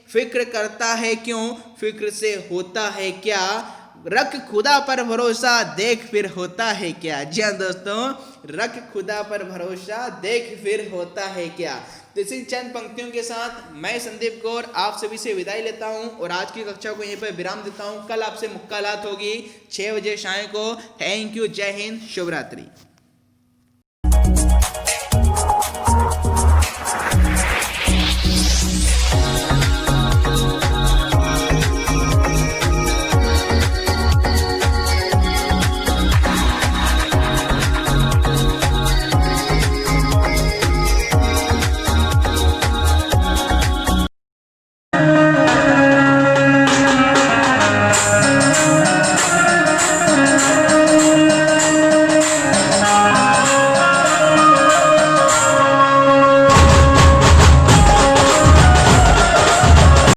Speaker 1: फिक्र करता है क्यों, फिक्र से होता है क्या, रख खुदा पर भरोसा देख फिर होता है क्या। जी हाँ दोस्तों, रख खुदा पर भरोसा देख फिर होता है क्या। तो इसी चंद पंक्तियों के साथ मैं संदीप गौर आप सभी से विदाई लेता हूं और आज की कक्षा को यहीं पर विराम देता हूं। कल आपसे मुलाकात होगी 6 बजे शाम को। थैंक यू, जय हिंद, शुभ रात्रि।